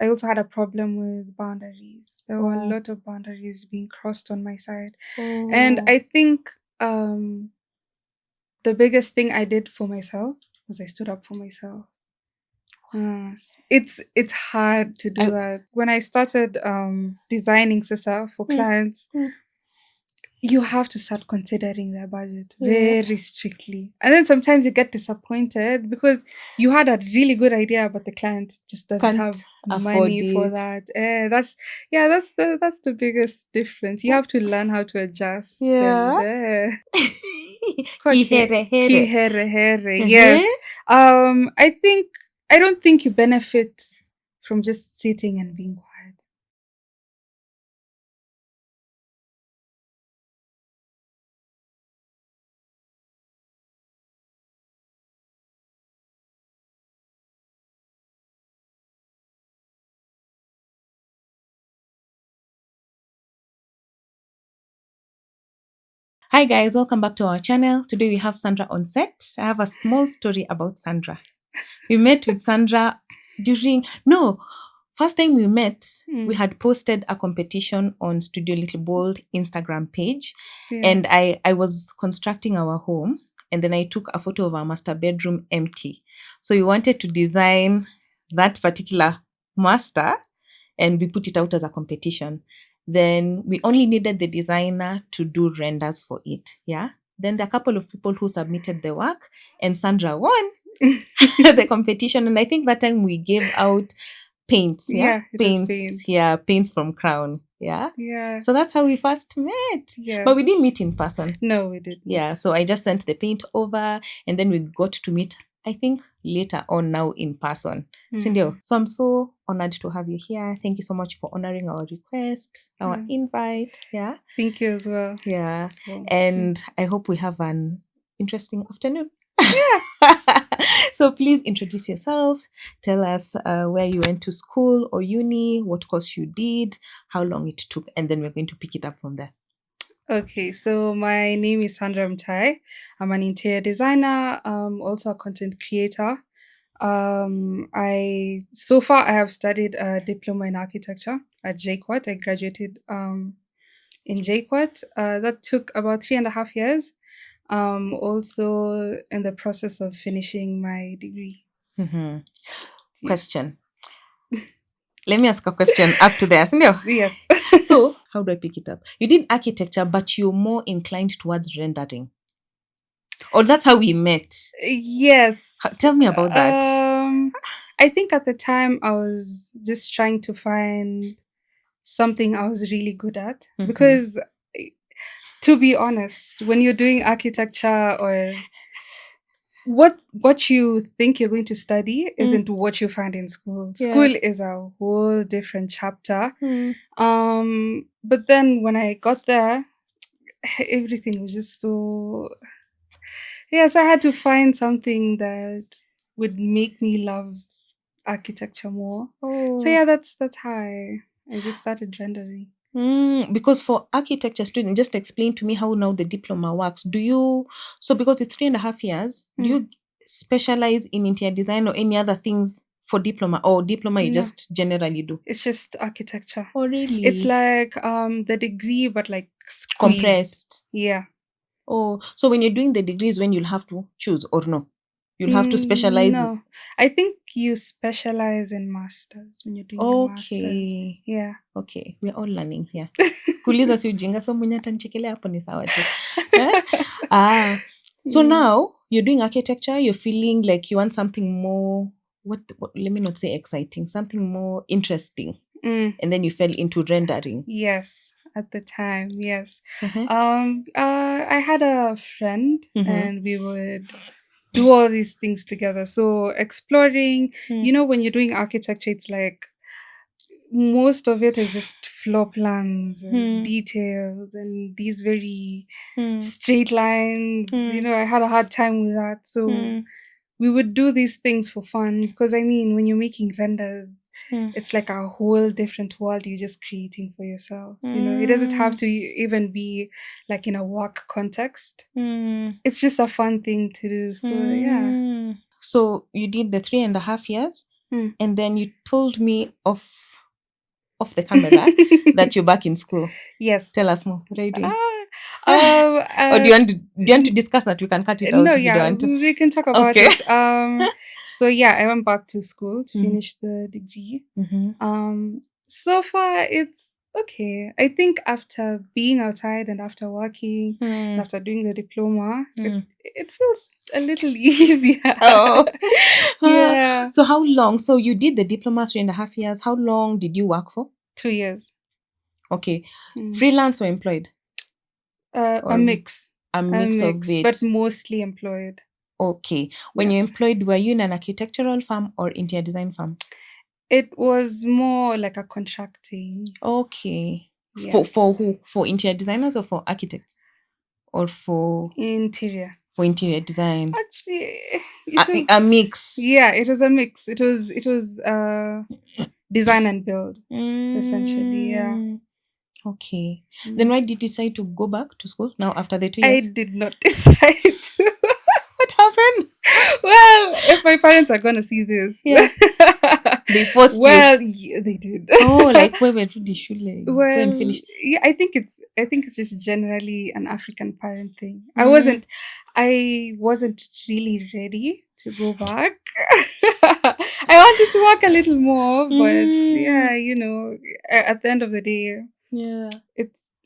I also had a problem with boundaries. There were a Oh. lot of boundaries being crossed on my side. And I think the biggest thing I did for myself was I stood up for myself. It's hard to do I- that. When I started designing Sisa for Mm, clients, mm. you have to start considering their budget Yeah. very strictly. And then sometimes you get disappointed because you had a really good idea, but the client just doesn't have Can't afford money for it. that. That's the biggest difference. You have to learn how to adjust. Yeah. And Kihere. Kihere, Uh-huh. yes. I don't think you benefit from just sitting and being quiet. Hi guys, welcome back to our channel. Today we have Sandra on set. I have a small story about Sandra. We met with Sandra first time we met, we had posted a competition on Studio-littleBold Instagram page. Yeah. And I was constructing our home, and then I took a photo of our master bedroom empty. So we wanted to design that particular master, and we put it out as a competition. Then we only needed the designer to do renders for it. Yeah. Then there are a couple of people who submitted the work, and Sandra won the competition. And I think that time we gave out paints. Yeah, it was Paints. paint. Yeah, paints from Crown. Yeah. Yeah. So that's how we first met. Yeah. But we didn't meet in person. No, we didn't. Yeah. So I just sent the paint over, and then we got to meet, I think, later on now in person. Sindio. So I'm so honored to have you here. Thank you so much for honoring our request, our invite. Yeah. Thank you as well. Yeah. Cool. And I hope we have an interesting afternoon. Yeah. So please introduce yourself. Tell us where you went to school or uni, what course you did, how long it took, and then we're going to pick it up from there. Okay, so my name is Sandra Mtai. I'm an interior designer, also a content creator. So far I have studied a diploma in architecture at JQuat. I graduated in JQuat. That took about 3.5 years. Also in the process of finishing my degree. Mm-hmm. Question. Let me ask a question up to there. Yes. So, how do I pick it up? You did architecture, but you're more inclined towards rendering. Or that's how we met. Yes. Tell me about that. I think at the time I was just trying to find something I was really good at. Because to be honest, when you're doing architecture or what you think you're going to study isn't what you find in school. Yeah. School is a whole different chapter. But then when I got there, everything was just so yes, I had to find something that would make me love architecture more. So yeah, that's how I just started rendering. Because for architecture students, just explain to me how now the diploma works. So because it's 3.5 years, do you specialize in interior design or any other things for diploma, or diploma you just generally do? It's just architecture. Oh, really? It's like the degree, but like squeezed. Compressed. Yeah. Oh, so when you're doing the degrees, when you'll have to choose or no? You'll have to specialize. No, I think you specialize in masters when you're doing your masters. Yeah. Okay, we're all learning here. Kuuliza si ujinga, so mwenye atanichekelea hapo ni sawa tu. So now you're doing architecture, you're feeling like you want something more, what let me not say exciting, something more interesting. And then you fell into rendering. Yes, at the time, yes. I had a friend and we would do all these things together. So exploring, when you're doing architecture, it's like most of it is just floor plans and details and these very straight lines. I had a hard time with that. So we would do these things for fun because when you're making renders, it's like a whole different world you're just creating for yourself. It doesn't have to even be like in a work context. It's just a fun thing to do. So yeah. So you did the 3.5 years, Mm. and then you told me off the camera that you're back in school. Yes. Tell us more. What are you doing? Or do you want to discuss that? We can cut it out no, if you don't yeah, want to. we can talk about Okay. it. So yeah, I went back to school to Mm. finish the degree. Mm-hmm. So far it's okay. I think after being outside and after working and after doing the diploma, it feels a little easier. Oh. Yeah. So how long? So you did the diploma 3.5 years. How long did you work for? 2 years. Okay. Mm. Freelance or employed? A Or mix. a mix of it. But mostly employed. Okay. When you're Yes. employed, were you in an architectural firm or interior design firm? It was more like a contracting. Okay. Yes. For who? For interior designers or for architects? Or for Interior. for interior design? Actually, it was A mix. Yeah, it was a mix. It was design and build, essentially. Yeah. Okay. Then why did you decide to go back to school now after the 2 I years? did not decide to. What happened? Well, if my parents are gonna see this, Yeah. They forced you. well, yeah, they did. Oh, like where were the shule? Go and Well, finish. yeah, I think it's just generally an African parent thing. I Mm. wasn't really ready to go back. I wanted to work a little more, but yeah, at the end of the day, Yeah.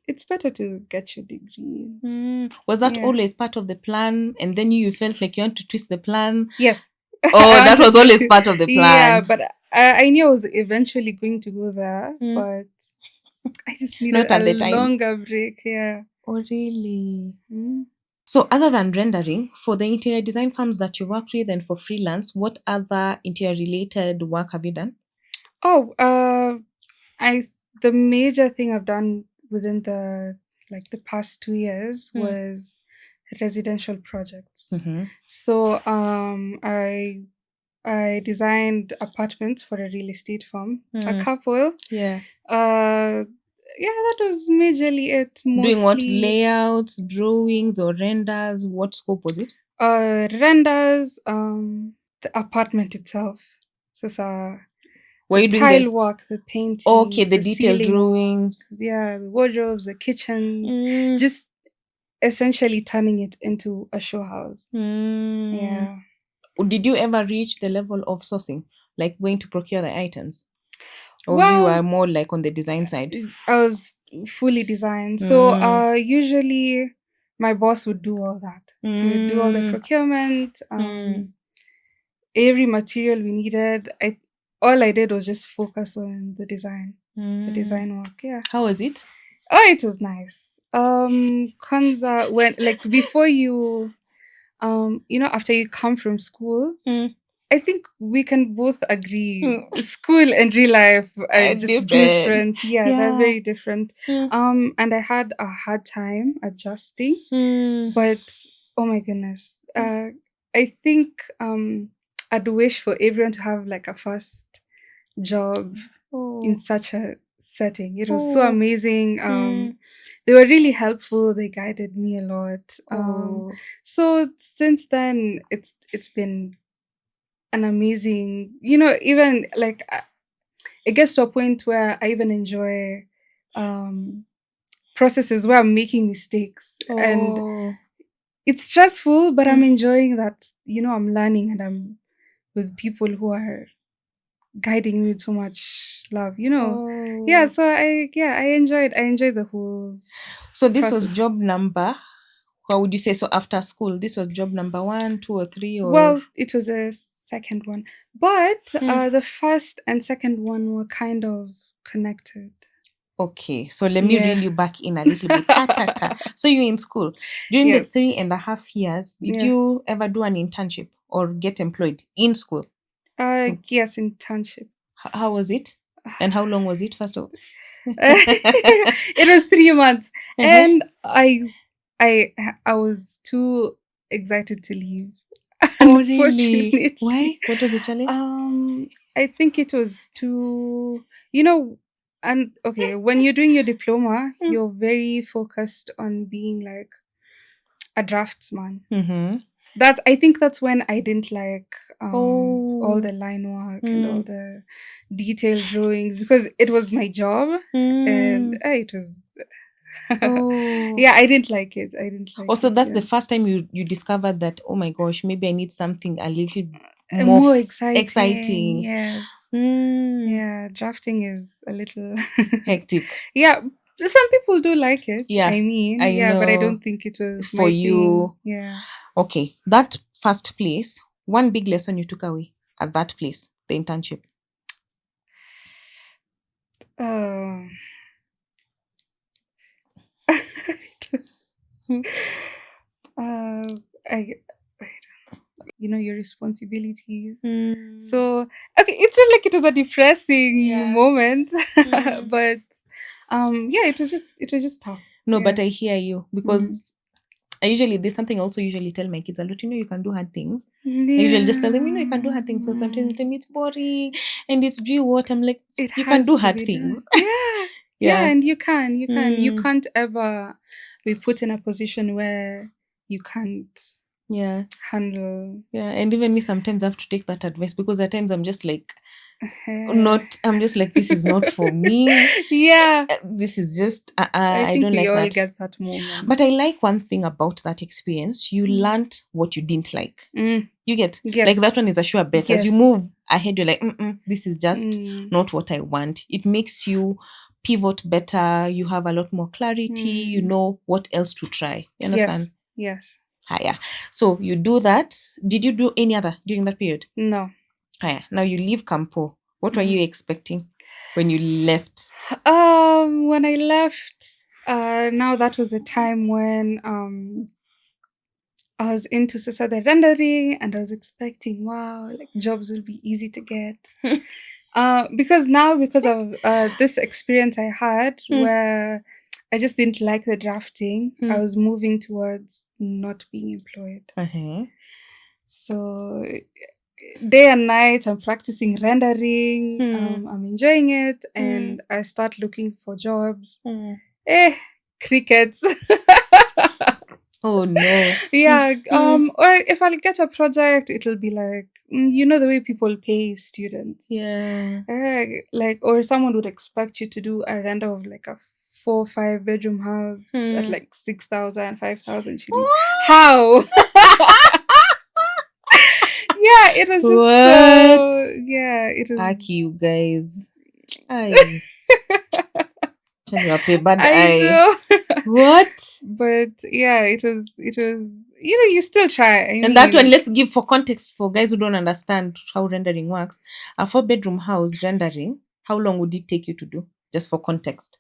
it's better to get your degree. Was that Yeah. always part of the plan? And then you felt like you want to twist the plan? Yes. Oh, I that wanted was always to- part of the Yeah, plan. but I knew I was eventually going to go there, but I just needed Not at a the time. longer break. Yeah. Oh, really? Mm. So other than rendering, for the interior design firms that you worked with and for freelance, what other interior related work have you done? Oh, the major thing I've done within the past 2 years was residential projects. So I designed apartments for a real estate firm, a couple. Yeah. Yeah, that was majorly it. Doing what? Mostly Layouts, drawings, or renders? What scope was it? renders, the apartment itself. So Were the you doing tile work, the painting, okay, the the detailed ceiling work, drawings? yeah, the wardrobes, the kitchens, just essentially turning it into a show house. Yeah. Did you ever reach the level of sourcing, like going to procure the items? Or you Well, are more like on the design side? I was fully designed. So usually my boss would do all that. He would do all the procurement, every material we needed. All I did was just focus on the design work. Yeah. How was it? Oh, it was nice. Kwanzaa, when before you after you come from school, I think we can both agree school and real life are just different. Yeah, they're very different. And I had a hard time adjusting, but oh my goodness. I think I'd wish for everyone to have like a first job in such a setting. It was so amazing. They were really helpful. They guided me a lot. So since then, it's been an amazing. Even like it gets to a point where I even enjoy processes where I'm making mistakes and it's stressful, but I'm enjoying that. I'm learning and I'm with people who are guiding me with so much love. Yeah. So I enjoyed the whole. So this was process. job number. How would you say? So after school, this was job number 1, 2, or 3, or Well, it was a second one, but the first and second one were kind of connected. okay. So let me reel you back in a little bit. So you're in school during the Yes. 3.5 years. Did Yeah. you ever do an internship or get employed in school? Yes, internship. How was it? And how long was it? First of all, It was 3 months, and I was too excited to leave. Oh, really? Unfortunately. Why? What was the challenge? I think it was too, and okay, when you're doing your diploma, you're very focused on being like a draftsman. I think that's when I didn't like all Oh. the line work and all the detailed drawings, because it was my job, and it was Oh. yeah, I didn't like it. I didn't like Also, it. that's the Yeah. first time you discovered that, oh my gosh, maybe I need something a little more More exciting. exciting. Yes. Mm. Yeah, drafting is a little Hectic. yeah. Some people do like it. Yeah, I mean, I yeah, but I know. don't think it was For my thing. you. Yeah. Okay, that first place, one big lesson you took away at that place, the internship. Uh, uh, I, your responsibilities. So, okay, it's not like it was a depressing moment, but yeah, it was just tough. No, Yeah. but I hear you, because I usually, there's something I also usually tell my kids a lot, you can do hard things. I usually just tell them, you can do hard things. So sometimes they tell me it's boring and it's, do you what? I'm like, It you can has do to hard be things. done. Yeah. Yeah, Yeah. and you Mm. can't ever be put in a position where you can't Yeah. handle. Yeah. And even me, sometimes I have to take that advice, because at times I'm just like, this is not for me. Yeah, This is just, I I think don't we like all that. get that moment. But I like one thing about that experience. You learned what you didn't like. You get, Yes. like, that one is a sure bet. As you Yes. move ahead, you're like, this is just Mm. not what I want. It makes you pivot better. You have a lot more clarity. You know what else to try. You understand? Yes. Higher. So you do that. Did you do any other during that period? No. Higher. Now you leave Campo. What were you expecting when you left? When I left, now that was the time when I was into the rendering, and I was expecting, wow, like jobs will be easy to get. Because of this experience I had, where I just didn't like the drafting, I was moving towards not being employed. So day and night I'm practicing rendering, I'm enjoying it, and I start looking for jobs. Crickets. Oh no. Yeah. Or if I'll get a project, it'll be like, the way people pay students. Yeah. Like, or someone would expect you to do a render of like a 4-5 bedroom house at like 6,000, 5,000 shillings. How? Yeah, it was just so. Yeah, it was. Aki, you guys. I can you pay bad I eye? know. What? But yeah, it was. You still try. I mean, And that one, let's give for context for guys who don't understand how rendering works. A 4-bedroom house rendering, how long would it take you to do? Just for context.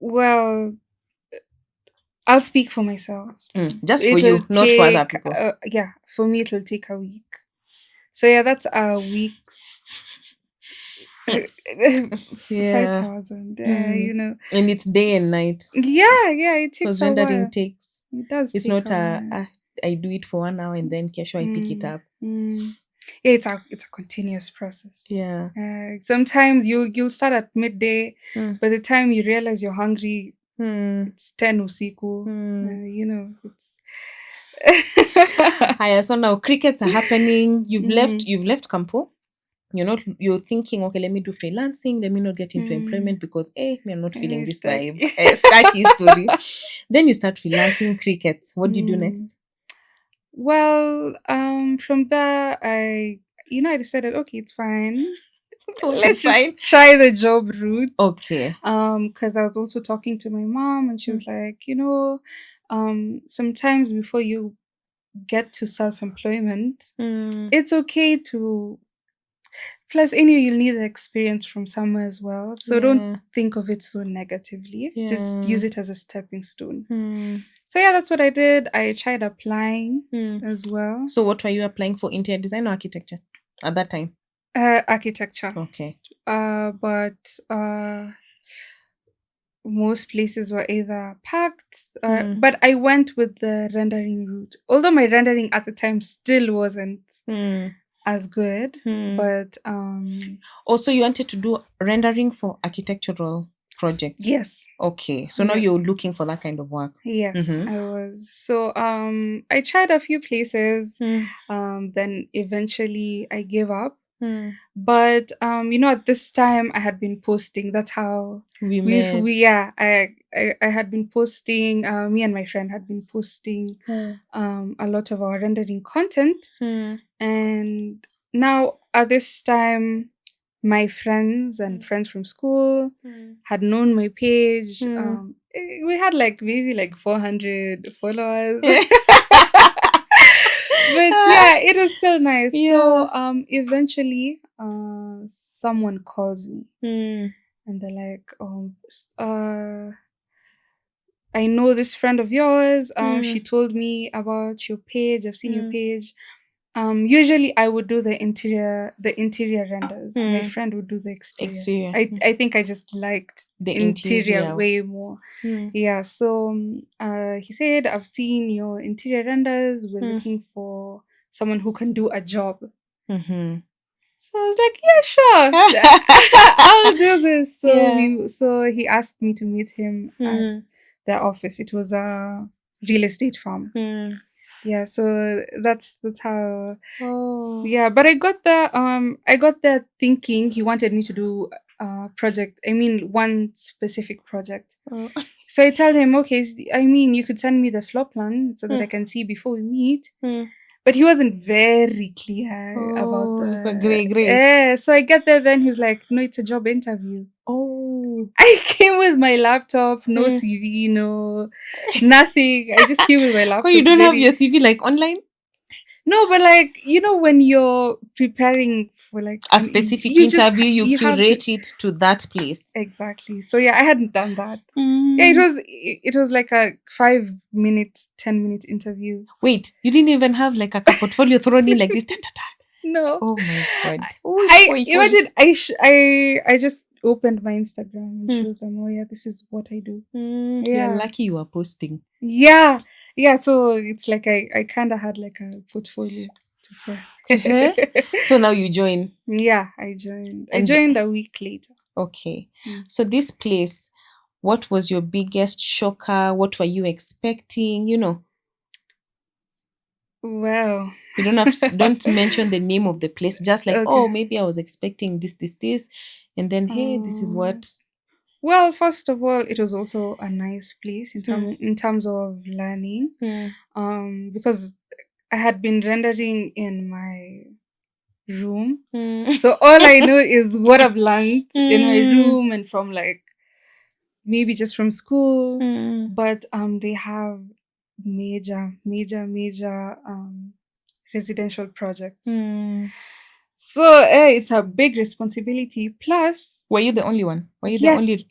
Well, I'll speak for myself. Just for you, not for other people. Yeah, for me it'll take a week. So yeah, that's a week's 5,000. And it's day and night. Yeah, it takes Because a rendering while. takes. It does. It's take not a while. I do it for 1 hour and then kesho I pick it up. Yeah, it's a continuous process. Yeah. Sometimes you'll start at midday. By the time you realize you're hungry, it's 10 usiku. It's Haya, so now crickets are happening. You've left Campo. You're thinking, okay, let me do freelancing, let me not get into employment because we're not feeling this vibe. Stucky story. Then you start freelancing crickets. What do you do next? Well, from there I decided, okay, it's fine. Let's just try the job route. Okay. Because I was also talking to my mom, and she was like, sometimes before you get to self-employment, it's okay to. Plus, anyway, you'll need the experience from somewhere as well. So don't think of it so negatively. Just use it as a stepping stone. So yeah, that's what I did. I tried applying as well. So what were you applying for? Interior design or architecture at that time? Architecture. Okay. But most places were either packed, but I went with the rendering route. Although my rendering at the time still wasn't as good, but also you wanted to do rendering for architectural. project. Yes. Okay. So now Yes. you're looking for that kind of work. Yes, I was. So I tried a few places. Then eventually I gave up. But at this time I had been posting. That's how We met. I had been posting. Me and my friend had been posting a lot of our rendering content. And now at this time, my friends and friends from school had known my page. We had like maybe like 400 followers. But yeah, it was still nice. So eventually someone calls me and they're like, I know this friend of yours. She told me about your page. I've seen your page. Usually I would do the interior renders. My friend would do the exterior. I think I just liked The interior way more. Yeah, so he said, I've seen your interior renders. We're looking for someone who can do a job. So I was like, yeah, sure. I'll do this. So he asked me to meet him at their office. It was a real estate firm. Yeah, so that's how. Yeah, but I got the thinking he wanted me to do a project. I mean, one specific project. So I tell him, okay, I mean, you could send me the floor plan so that I can see before we meet. But he wasn't very clear about the gray. so I get there, then he's like, no, it's a job interview. Oh. I came with my laptop, no CV, no nothing. I just came with my laptop. Oh, you don't have your CV like online? No, but like, when you're preparing for like a specific interview, you curate it to that place. Exactly. So yeah, I hadn't done that. Yeah, it was like a 5-minute, 10-minute interview. Wait, you didn't even have like a portfolio thrown in like this? No. Oh my god. Imagine I just opened my Instagram and showed them, oh yeah, this is what I do. You're lucky you are posting. Yeah. So it's like I kind of had like a portfolio to say. So now you join. Yeah, I joined. I joined a week later. Okay. So this place, what was your biggest shocker? What were you expecting? Well, you don't mention the name of the place. Just like, oh, maybe I was expecting this, and then hey, this is what. Well, first of all, it was also a nice place in terms of learning, because I had been rendering in my room, so all I know is what I've learned in my room and from like maybe just from school. But they have major residential projects. So it's a big responsibility. Plus, were you the only one? Were you the only?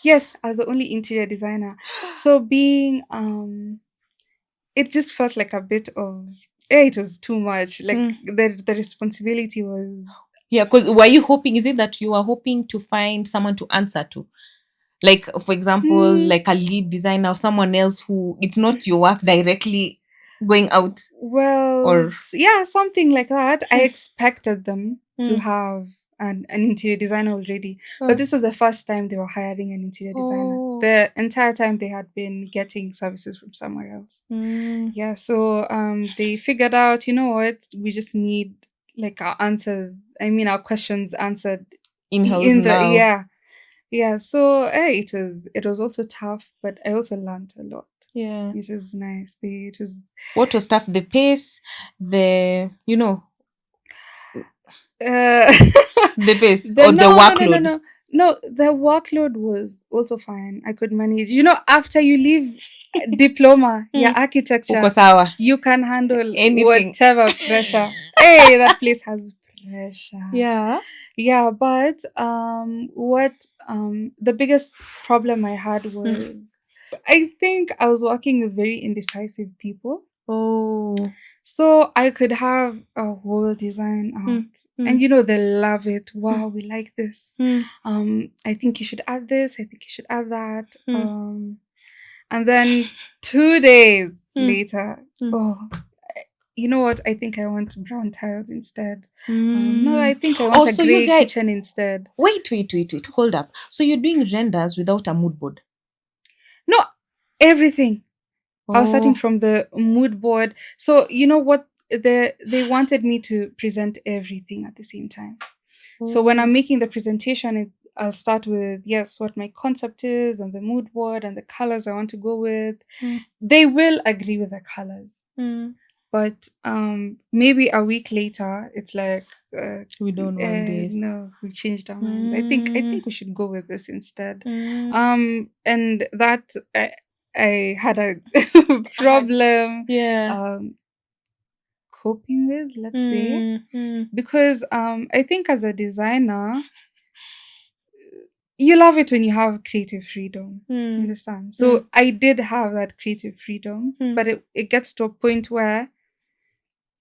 Yes, I was the only interior designer. So being it just felt like a bit of it was too much. Like the responsibility was. Yeah, because were you hoping? Is it that you were hoping to find someone to answer to? Like, for example, like a lead designer or someone else who it's not your work directly going out. Well, or yeah, something like that. I expected them to have an interior designer already, but this was the first time they were hiring an interior designer. The entire time they had been getting services from somewhere else. Yeah, so they figured out, you know what, we just need like our questions answered in-house now. Yeah, so it was also tough, but I also learned a lot. Yeah, it was nice. What was tough? The pace, the the pace or the workload. No, the workload was also fine. I could manage. After you leave diploma, architecture, you can handle anything. Whatever pressure. Hey, that place has pressure. Yeah, but what the biggest problem I had was I think I was working with very indecisive people. So I could have a whole design out, and they love it. Wow, we like this. I think you should add this. I think you should add that. And then 2 days later, you know what? I think I want brown tiles instead. No, I think I want Oh, a so you gray guys, kitchen instead. wait. Hold up. So you're doing renders without a mood board? No, everything. I was starting Oh. from the mood board. So you know what? They wanted me to present everything at the same time. So when I'm making the presentation, I'll start with yes, what my concept is, and the mood board, and the colors I want to go with. They will agree with the colors, but maybe a week later, it's like We don't want this. no, we changed our minds. I think we should go with this instead. And that I had a problem Yeah. coping with, let's say, because I think as a designer, you love it when you have creative freedom. You understand? So I did have that creative freedom, but it gets to a point where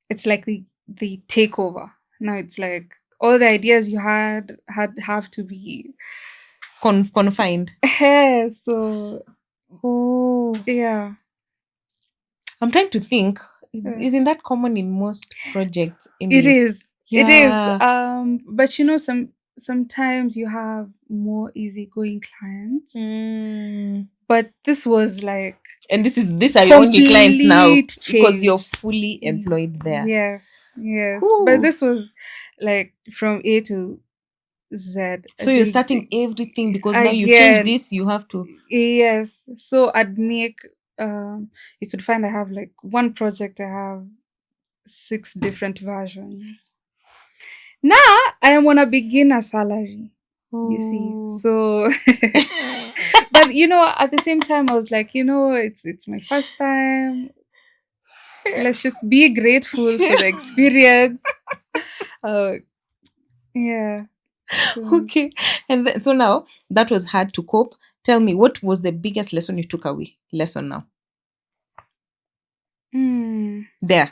it's like the takeover. Now it's like all the ideas you had have to be Confined. so Oh. yeah. I'm trying to think. Uh, Isn't that common in most projects? it Amy? is. It is. Yeah. But sometimes you have more easygoing clients. But this was like And these are your only clients now complete because you're change. fully employed there. Yes. Ooh. But this was like from A to Z. So you're starting everything because now you change again. this, you have to. Yes. So I'd make you could find I have like one project I have 6 different versions. Now I am on a beginner salary. You see. So but you know, at the same time I was like, you know, it's my first time. Let's just be grateful for the experience. Uh yeah. Okay. And so now that was hard to cope. Tell me, what was the biggest lesson you took away? Lesson now. There.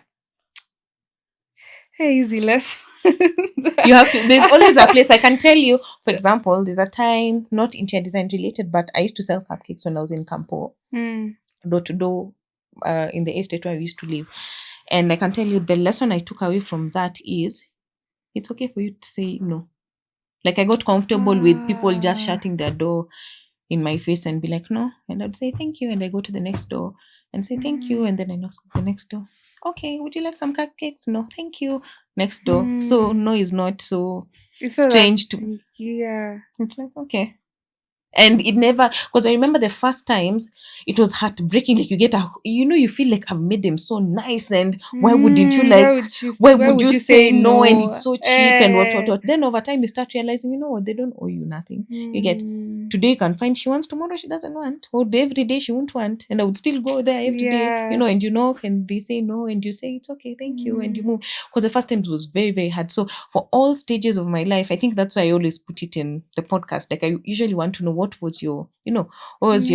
Hey, easy lesson. You have to, there's always a place. I can tell you, for example, there's a time, not interior design related, but I used to sell cupcakes when I was in Campo, door to door, in the estate where I used to live. And I can tell you the lesson I took away from that is it's okay for you to say no. Like I got comfortable with people just shutting their door in my face and be like, no. And I'd say thank you. And I go to the next door and say thank you. And then I knock the next door. Okay, would you like some cupcakes? No, thank you. Next door. So no is not so strange to. Yeah. It's like, okay. And it never, because I remember the first times it was heartbreaking. Like you feel like I've made them so nice, and why wouldn't you why would you say no? And it's so cheap and what. Then over time you start realizing, you know what, they don't owe you nothing. You get, today you can find she wants, tomorrow she doesn't want, or every day she won't want, and I would still go there every day, and you knock and they say no, and you say it's okay, thank you, and you move. Because the first times was very, very hard. So for all stages of my life, I think that's why I always put it in the podcast. Like I usually want to know what was your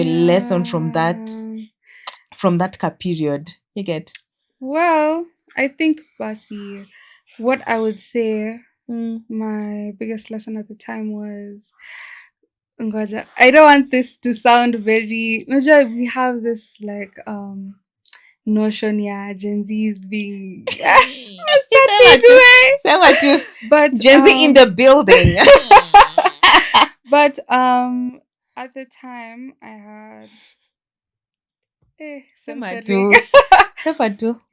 lesson from that period. You get? Well, I think, Basi, what I would say my biggest lesson at the time was, Ngoja, I don't want this to sound very. Ngoja, we have this like notion, yeah, Gen Z is being Sema but Gen Z in the building. But at the time I had Sema tu.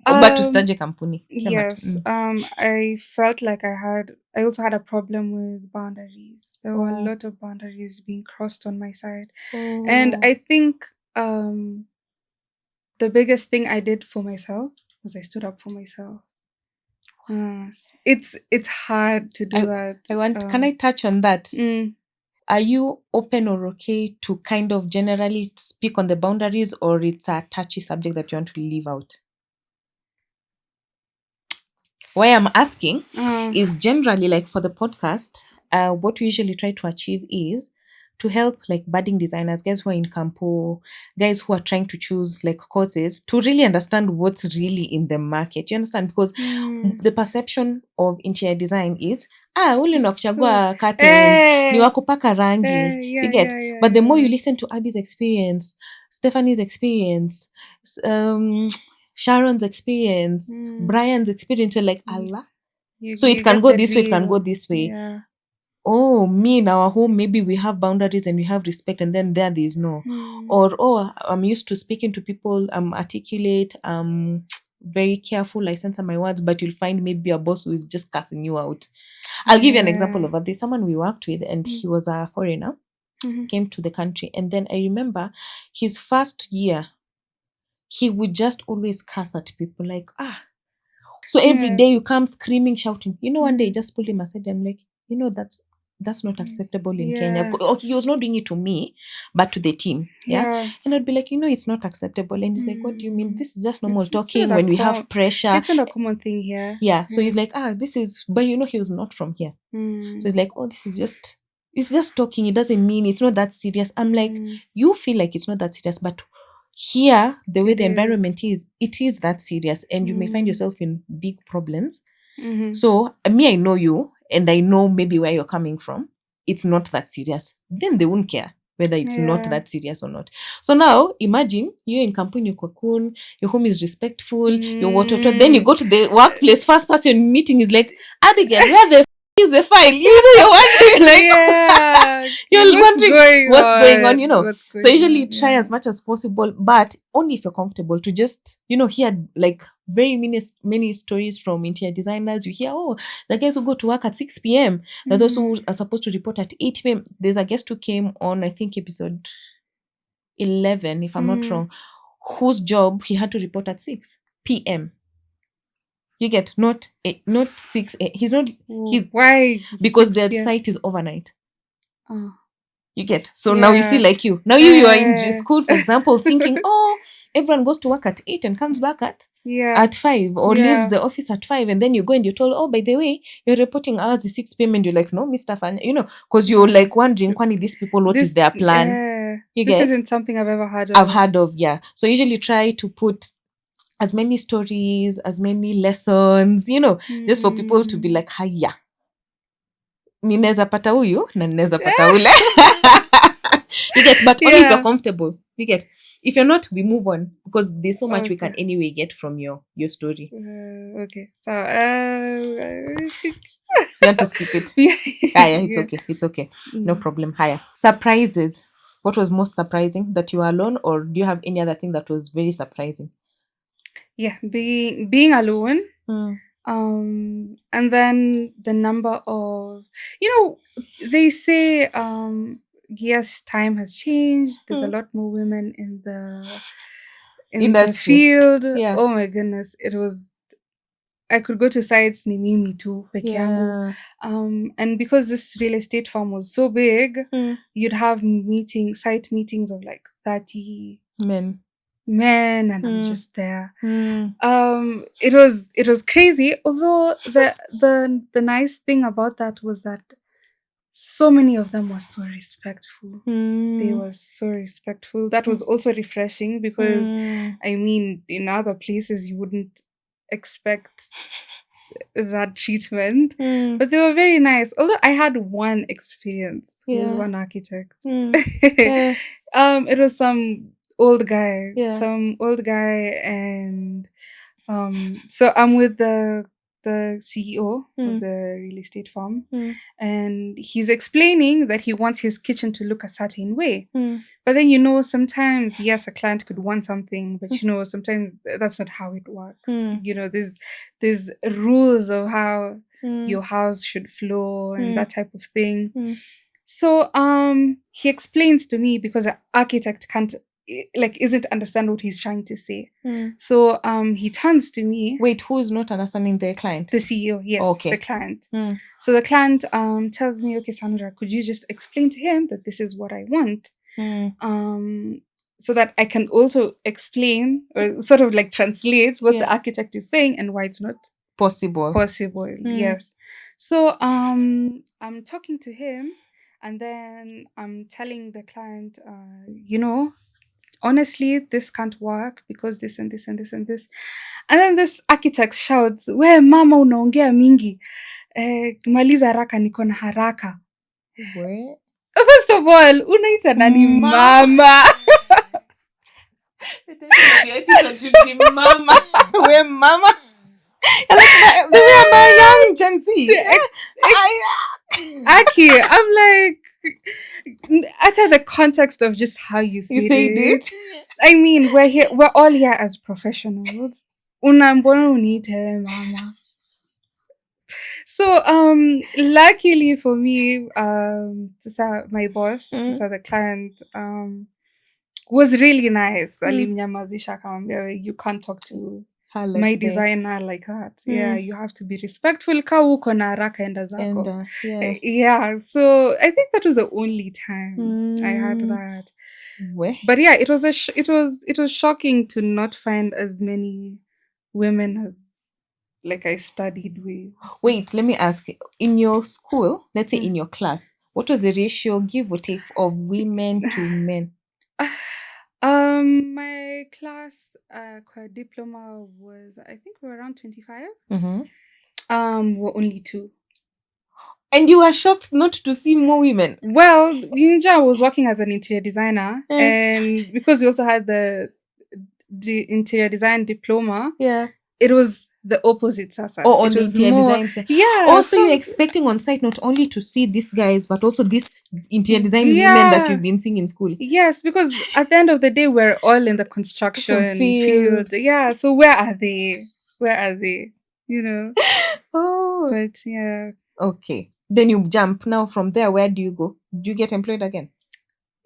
But tustaje kampuni. Yes. I felt like I also had a problem with boundaries. There were a lot of boundaries being crossed on my side. And I think the biggest thing I did for myself was I stood up for myself. It's hard to do that. Can I touch on that? Are you open or okay to kind of generally speak on the boundaries, or it's a touchy subject that you want to leave out? Why I'm asking is generally, like for the podcast, what we usually try to achieve is to help like budding designers, guys who are in Campo, guys who are trying to choose like courses, to really understand what's really in the market. You understand? Because the perception of interior design is ule ni wa kuchagua curtains, ni wa kupaka rangi. You get? But the more you listen to Abby's experience, Stephanie's experience, Sharon's experience, Brian's experience. You're like, Allah. So it you can get go the this way, it can go real. this way. Yeah. Oh, me in our home, maybe we have boundaries and we have respect, and then there is no. Or, oh, I'm used to speaking to people, I'm articulate, very careful, I censor my words, but you'll find maybe a boss who is just cussing you out. I'll give you an example of that. There's someone we worked with, and he was a foreigner, came to the country, and then I remember his first year, he would just always cuss at people like, so every day you come screaming, shouting. One day I just pulled him aside. I'm like, that's not acceptable in Kenya. Okay, he was not doing it to me, but to the team. Yeah. And I'd be like, it's not acceptable. And he's like, what do you mean? This is just normal talking when we have pressure. It's not a common thing here. Yeah. So he's like, this is, but he was not from here. So he's like, oh, this is just, it's just talking. It doesn't mean it's not that serious. I'm like, you feel like it's not that serious, but here, the way the environment is, it is that serious, and you may find yourself in big problems. So me, I know you, and I know maybe where you're coming from. It's not that serious. Then they won't care whether it's not that serious or not. So now imagine you're in Kampuni Cocoon, your home is respectful, your water, then you go to the workplace, first person meeting is like, Abigail, where the is the file? You're wondering like, you're wondering what's going on, So usually try as much as possible, but only if you're comfortable to just, hear like very many stories from interior designers. You hear, the guys who go to work at 6 p.m. Those who are supposed to report at 8 p.m. There's a guest who came on, I think, episode 11, if I'm not wrong, whose job he had to report at 6 p.m. You get not 6. He's not. He's why? Because their site is overnight. You get. So now you see, like you. Now you are in school, for example, thinking, everyone goes to work at 8 and comes back at 5, or leaves the office at 5, and then you go and you're told, by the way, your reporting hours is 6 p.m. and you're like, no, Mr. Fan, because you're like wondering, Kwani, these people, what is their plan? This isn't something I've ever heard of. I've heard of, yeah. So usually try to put as many stories, as many lessons, just for people to be like, haya, ninaweza pata huyu na ninaweza pata ule. You get, but only if you're comfortable. You get. If you're not, we move on, because there's so much we can anyway get from your story. Okay. So you want to skip it? Yeah, it's okay. No problem. Higher. Surprises. What was most surprising? That you were alone, or do you have any other thing that was very surprising? Yeah, being alone. And then the number of, they say, yes, time has changed. There's a lot more women in the field. Yeah. Oh my goodness, it was. I could go to sites ni mimi tu peke yangu. And because this real estate farm was so big, you'd have site meetings of like 30 men, and I'm just there. It was crazy. Although the nice thing about that was that so many of them were so respectful. They were so respectful. That was also refreshing, because I mean, in other places you wouldn't expect that treatment, but they were very nice. Although I had one experience with one architect. It was some old guy, and so I'm with the CEO of the real estate firm, and he's explaining that he wants his kitchen to look a certain way. But then, sometimes, yes, a client could want something, but sometimes that's not how it works. There's rules of how your house should flow and that type of thing. So he explains to me, because the architect isn't understand what he's trying to say. So he turns to me. Wait, who is not understanding? the client? The CEO, yes. Okay. The client. So the client tells me, okay, Sandra, could you just explain to him that this is what I want? So that I can also explain, or sort of like translate what the architect is saying and why it's not possible. Yes. So I'm talking to him, and then I'm telling the client, honestly, this can't work because this and this and this and this. And then this architect shouts, we mama unaongea mingi. Maliza haraka, niko na haraka. First of all, unaita nani mama? title of your episode should be Mama. We're Mama. Like, we are my young Gen Z. Aki, I'm like, utter the context of just how you You said said it. it. I mean, we're all here as professionals. Unambona unite mama. So luckily for me, my boss, the client, was really nice. Alimnyamazisha akamwambia, you can't talk to my designer like that. Yeah, you have to be respectful. Ka uko na haraka enda zako. Yeah, so I think that was the only time I had that. But yeah, it was shocking to not find as many women as like I studied with. Wait, let me ask. In your school, let's say in your class, what was the ratio, give or take, of women to men? My class diploma was, I think we were around 25. Were only 2. And you were shocked not to see more women? Well, Ninja was working as an interior designer, and because we also had the interior design diploma, it was the opposite, Sasa. Oh, on the interior design side. Yeah. Also, you're expecting on site not only to see these guys, but also this interior design women that you've been seeing in school. Yes, because at the end of the day, we're all in the construction field. Yeah, so where are they? Where are they? You know? Oh. But yeah. Okay. Then you jump. Now from there, where do you go? Do you get employed again?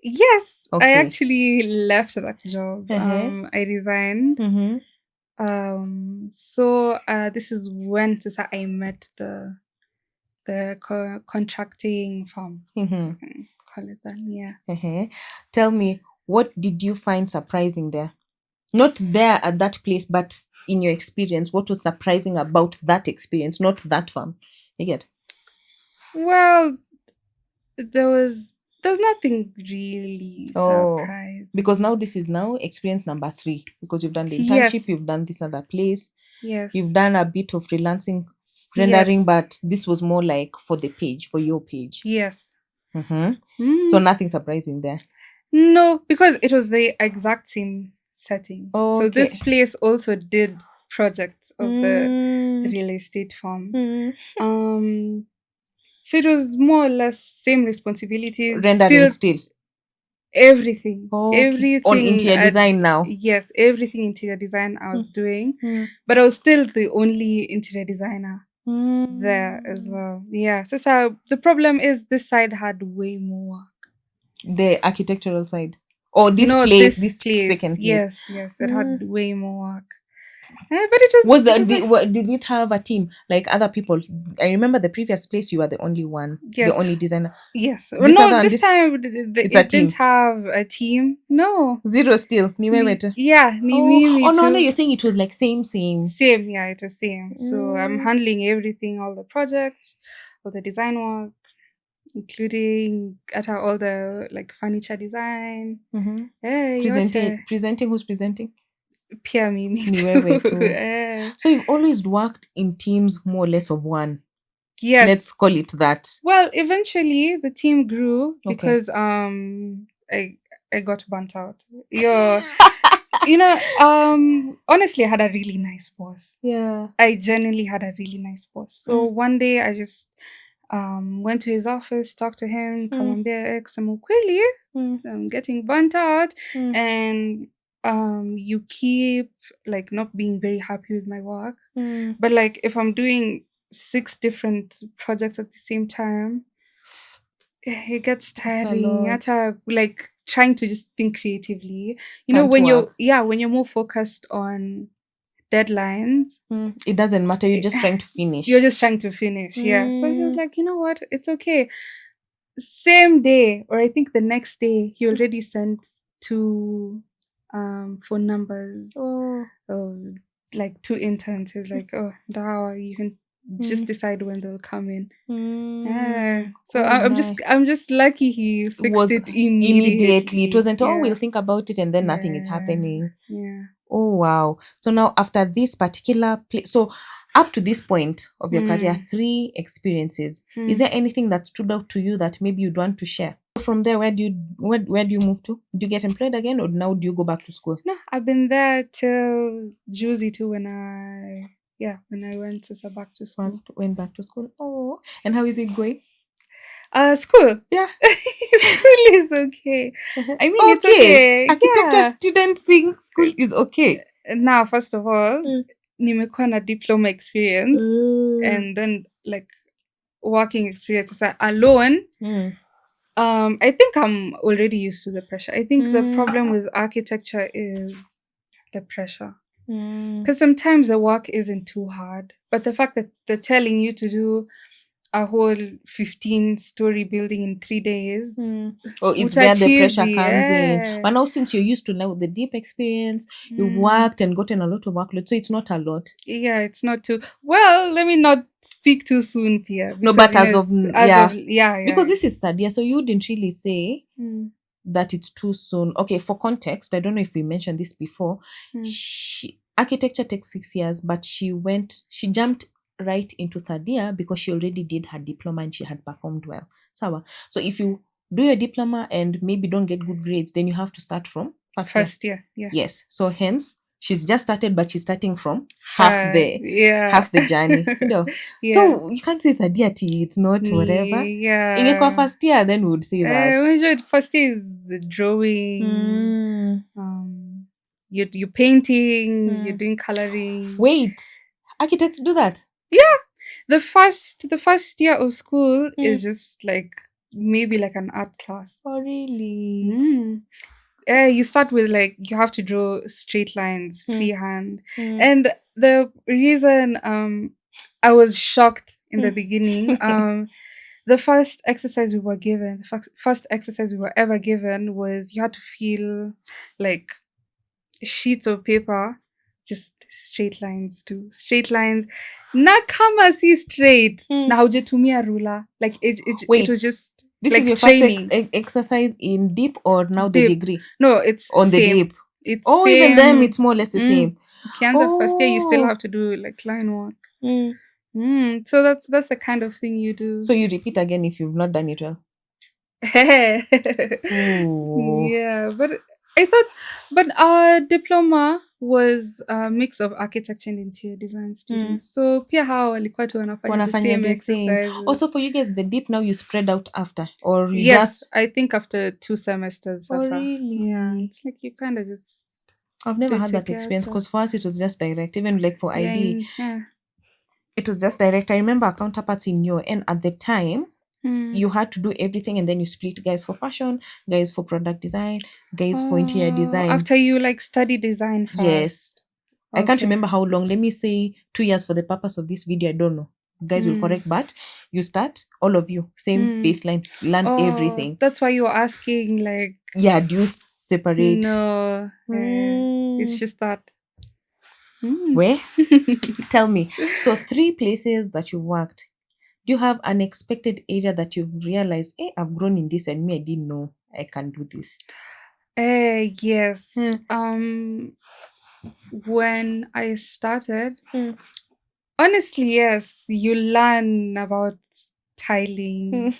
Yes. Okay. I actually left that job. I resigned. So this is when I met the contracting firm. Call it that, yeah. Tell me, what did you find surprising there? Not there at that place, but in your experience, what was surprising about that experience, not that firm? You get? Well, there was nothing really surprising. Because now this is now experience number 3. Because you've done the internship, you've done this other place. Yes. You've done a bit of freelancing rendering, but this was more like for the page, for your page. Yes. So nothing surprising there. No, because it was the exact same setting. So this place also did projects of the real estate firm. So it was more or less same responsibilities. Rendering still. Everything. Everything. On interior design now. Yes, everything interior design I was doing. But I was still the only interior designer there as well. Yeah. So the problem is this side had way more work. The architectural side? Or this place, this second place? Yes. It had way more work. But it was did it have a team like other people? I remember the previous place you were the only one, the only designer. Yes. This time it didn't have a team. No. 0 still. Ni wewe tu. Yeah, me too. No, you're saying it was like same. Same, yeah, it was same. So I'm handling everything, all the projects, all the design work, including all the like furniture design. Presenting, who's presenting? Pia mimi too. So you've always worked in teams more or less of one. Yes. Let's call it that. Well, eventually the team grew because I got burnt out. Honestly, I had a really nice boss. Yeah. I genuinely had a really nice boss. So one day I just went to his office, talked to him, kamwambia ukweli, I'm getting burnt out and you keep like not being very happy with my work. But like if I'm doing 6 different projects at the same time, it gets tiring. Like trying to just think creatively. When you're more focused on deadlines, it doesn't matter. You're just trying to finish. Yeah. So he was like, you know what? It's okay. Same day, or I think the next day, he already sent 2 phone numbers of like 2 interns. He's like, Dawa, you can just decide when they'll come in. So I'm just lucky he fixed it immediately. It wasn't we'll think about it and then nothing is happening. Oh wow. So now after this particular place, so up to this point of your career, 3 experiences, is there anything that stood out to you that maybe you'd want to share? from there, where do you move to? Do you get employed again, or now do you go back to school? No, I've been there till Juicy too when I went to back to school. Went back to school. Oh, and how is it going? School. Yeah. School is okay. I mean, it's okay. Architecture Yeah. students think school is okay. Now, first of all, nimekuwa na diploma experience and then like working experience alone. I think I'm already used to the pressure. I think the problem with architecture is the pressure. Because sometimes the work isn't too hard, but the fact that they're telling you to do a whole 15-story building in 3 days. Oh, it's where the pressure comes in. But now, since you're used to now the deep experience, you've worked and gotten a lot of workload, so it's not a lot. Yeah, it's not too well. Let me not speak too soon, Pia. No, but as of because this is third year, so you wouldn't really say that it's too soon. Okay, for context, I don't know if we mentioned this before. Architecture takes 6 years, but she jumped right into third year because she already did her diploma and she had performed well. So if you do your diploma and maybe don't get good grades, then you have to start from first year. Yeah. Yes. So hence she's just started, but she's starting from half the journey. So you can't say third year it's not whatever. Yeah. In your first year, then we would say that. First year is drawing. You're painting. You're doing coloring. Wait, architects do that? Yeah. The first year of school is just like maybe like an art class. Oh, really? You start with like you have to draw straight lines, freehand. And the reason I was shocked in the beginning, the first exercise we were ever given was you had to feel like sheets of paper, just straight lines na kama si straight na haujatumia ruler, like it was just this like is your training. First exercise in deep or now deep. The degree? No, it's on the same. deep. It's same. Even them it's more or less the same. Ukianza first year you still have to do like line work. So that's the kind of thing you do. So you repeat again if you've not done it well. Yeah, but our diploma was a mix of architecture and interior design students. So pia hao walikuwa tu wanafanya the same exercises. Also for you guys, the deep now you spread out after, or you just I think after 2 semesters. Oh, really? Yeah, it's like you kind of just I've never had that experience because for us it was just direct. Even like for ID, it was just direct. I remember our counterparts in Nyo, and at the time you had to do everything, and then you split guys for fashion, guys for product design, guys for interior design. After you like study design first. Yes. Okay. I can't remember how long. Let me say 2 years for the purpose of this video. I don't know. Guys will correct, but you start, all of you, same baseline, learn everything. That's why you're asking, like... Yeah, do you separate? No. It's just that. Where? Tell me. So 3 places that you worked. Do you have an expected area that you've realized, hey, I've grown in this and me, I didn't know I can do this? Yes. When I started, honestly, yes, you learn about tiling,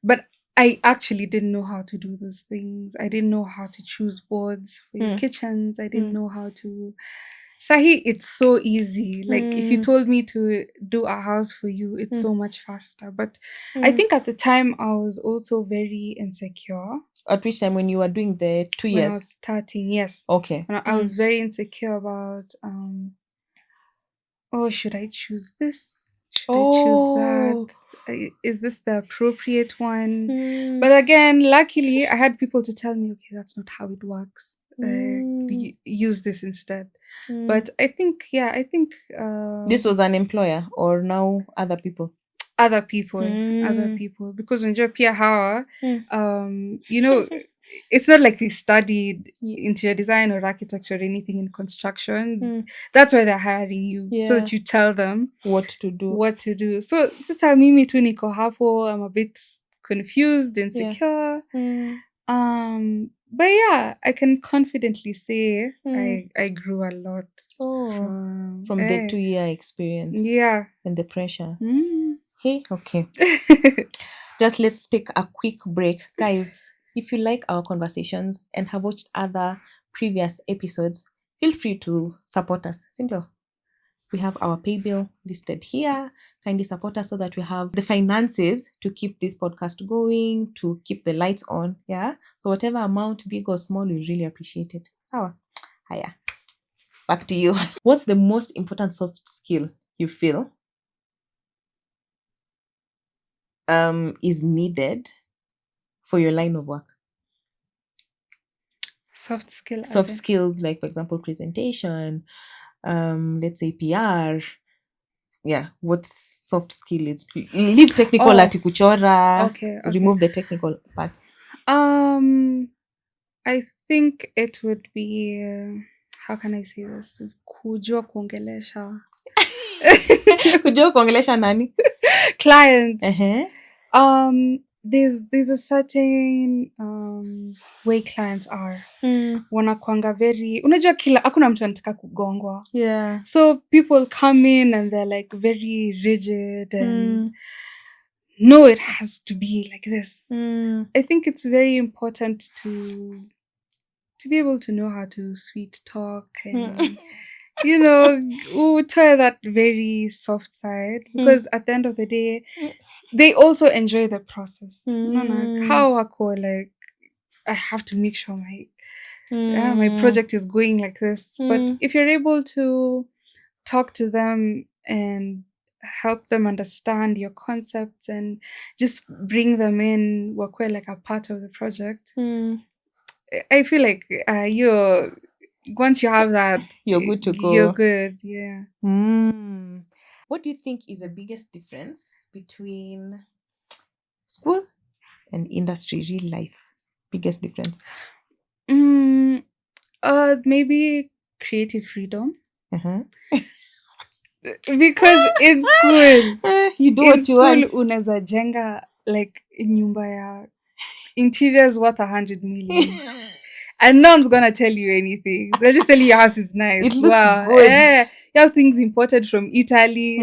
but I actually didn't know how to do those things. I didn't know how to choose boards for your kitchens. I didn't know how to... Sahi, it's so easy. Like, if you told me to do a house for you, it's so much faster. But I think at the time, I was also very insecure. At which time? When you were doing the 2 years? When I was starting, yes. Okay. I was very insecure about, should I choose this? Should I choose that? Is this the appropriate one? But again, luckily, I had people to tell me, okay, that's not how it works. Use this instead. But I think this was an employer, or now other people? Other people. Because in Pia Hawa, it's not like they studied interior design or architecture or anything in construction. That's why they're hiring you, so that you tell them what to do. So sasa mimi tu niko hapo, I'm a bit confused, insecure. But yeah, I can confidently say I grew a lot from the 2-year experience. Yeah. And the pressure. Hey, okay. just let's take a quick break. Guys, if you like our conversations and have watched other previous episodes, feel free to support us. Cindy, we have our pay bill listed here. Kindly support us so that we have the finances to keep this podcast going, to keep the lights on. Yeah. So whatever amount, big or small, we really appreciate it. Sawa. Haya. Back to you. What's the most important soft skill you feel is needed for your line of work? Soft skill. Soft skills like, for example, presentation, let's say PR. Yeah, what soft skill is? Leave technical ati kuchora. Okay. Remove the technical part. I think it would be how can I say this? Kujua kuongelesha. Kujua kuongelesha nani? Clients. There's a certain way clients are. Wanakuanga very, unajua kila hakuna mtu anataka kugongwa. Yeah. So people come in and they're like very rigid and no, it has to be like this. I think it's very important to be able to know how to sweet talk and try that very soft side, because at the end of the day they also enjoy the process. How like I have to make sure my project is going like this. But if you're able to talk to them and help them understand your concepts and just bring them in, work well like a part of the project, I feel like you're once you have that, you're good to go. You're good, yeah. What do you think is the biggest difference between school and industry, real life? Biggest difference? Maybe creative freedom. Because in school, you do what you want. Unaweza jenga like nyumba ya interiors worth 100 million. And no one's gonna tell you anything. They'll just tell you your house is nice. It looks good. You have things imported from Italy.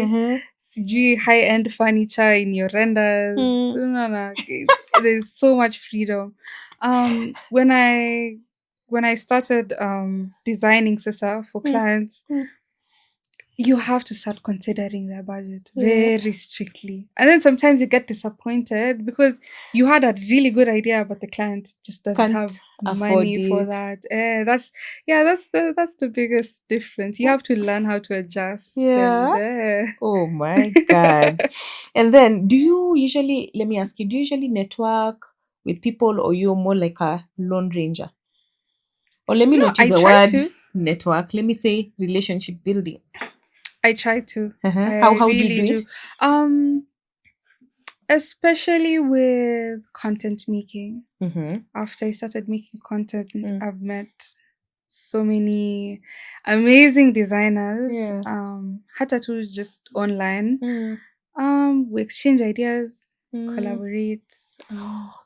High-end furniture in your renders. No. There's so much freedom. When I started designing Sisa for clients, you have to start considering their budget very strictly. And then sometimes you get disappointed because you had a really good idea, but the client just doesn't have money for that. That's the biggest difference. You have to learn how to adjust. Yeah. Oh my God. And then let me ask you, do you usually network with people, or you're more like a lone ranger? Or let me not use the word network. Let me say relationship building. I try to. How really do you do it? Especially with content making. After I started making content, I've met so many amazing designers. Hata tu just online. We exchange ideas, collaborate.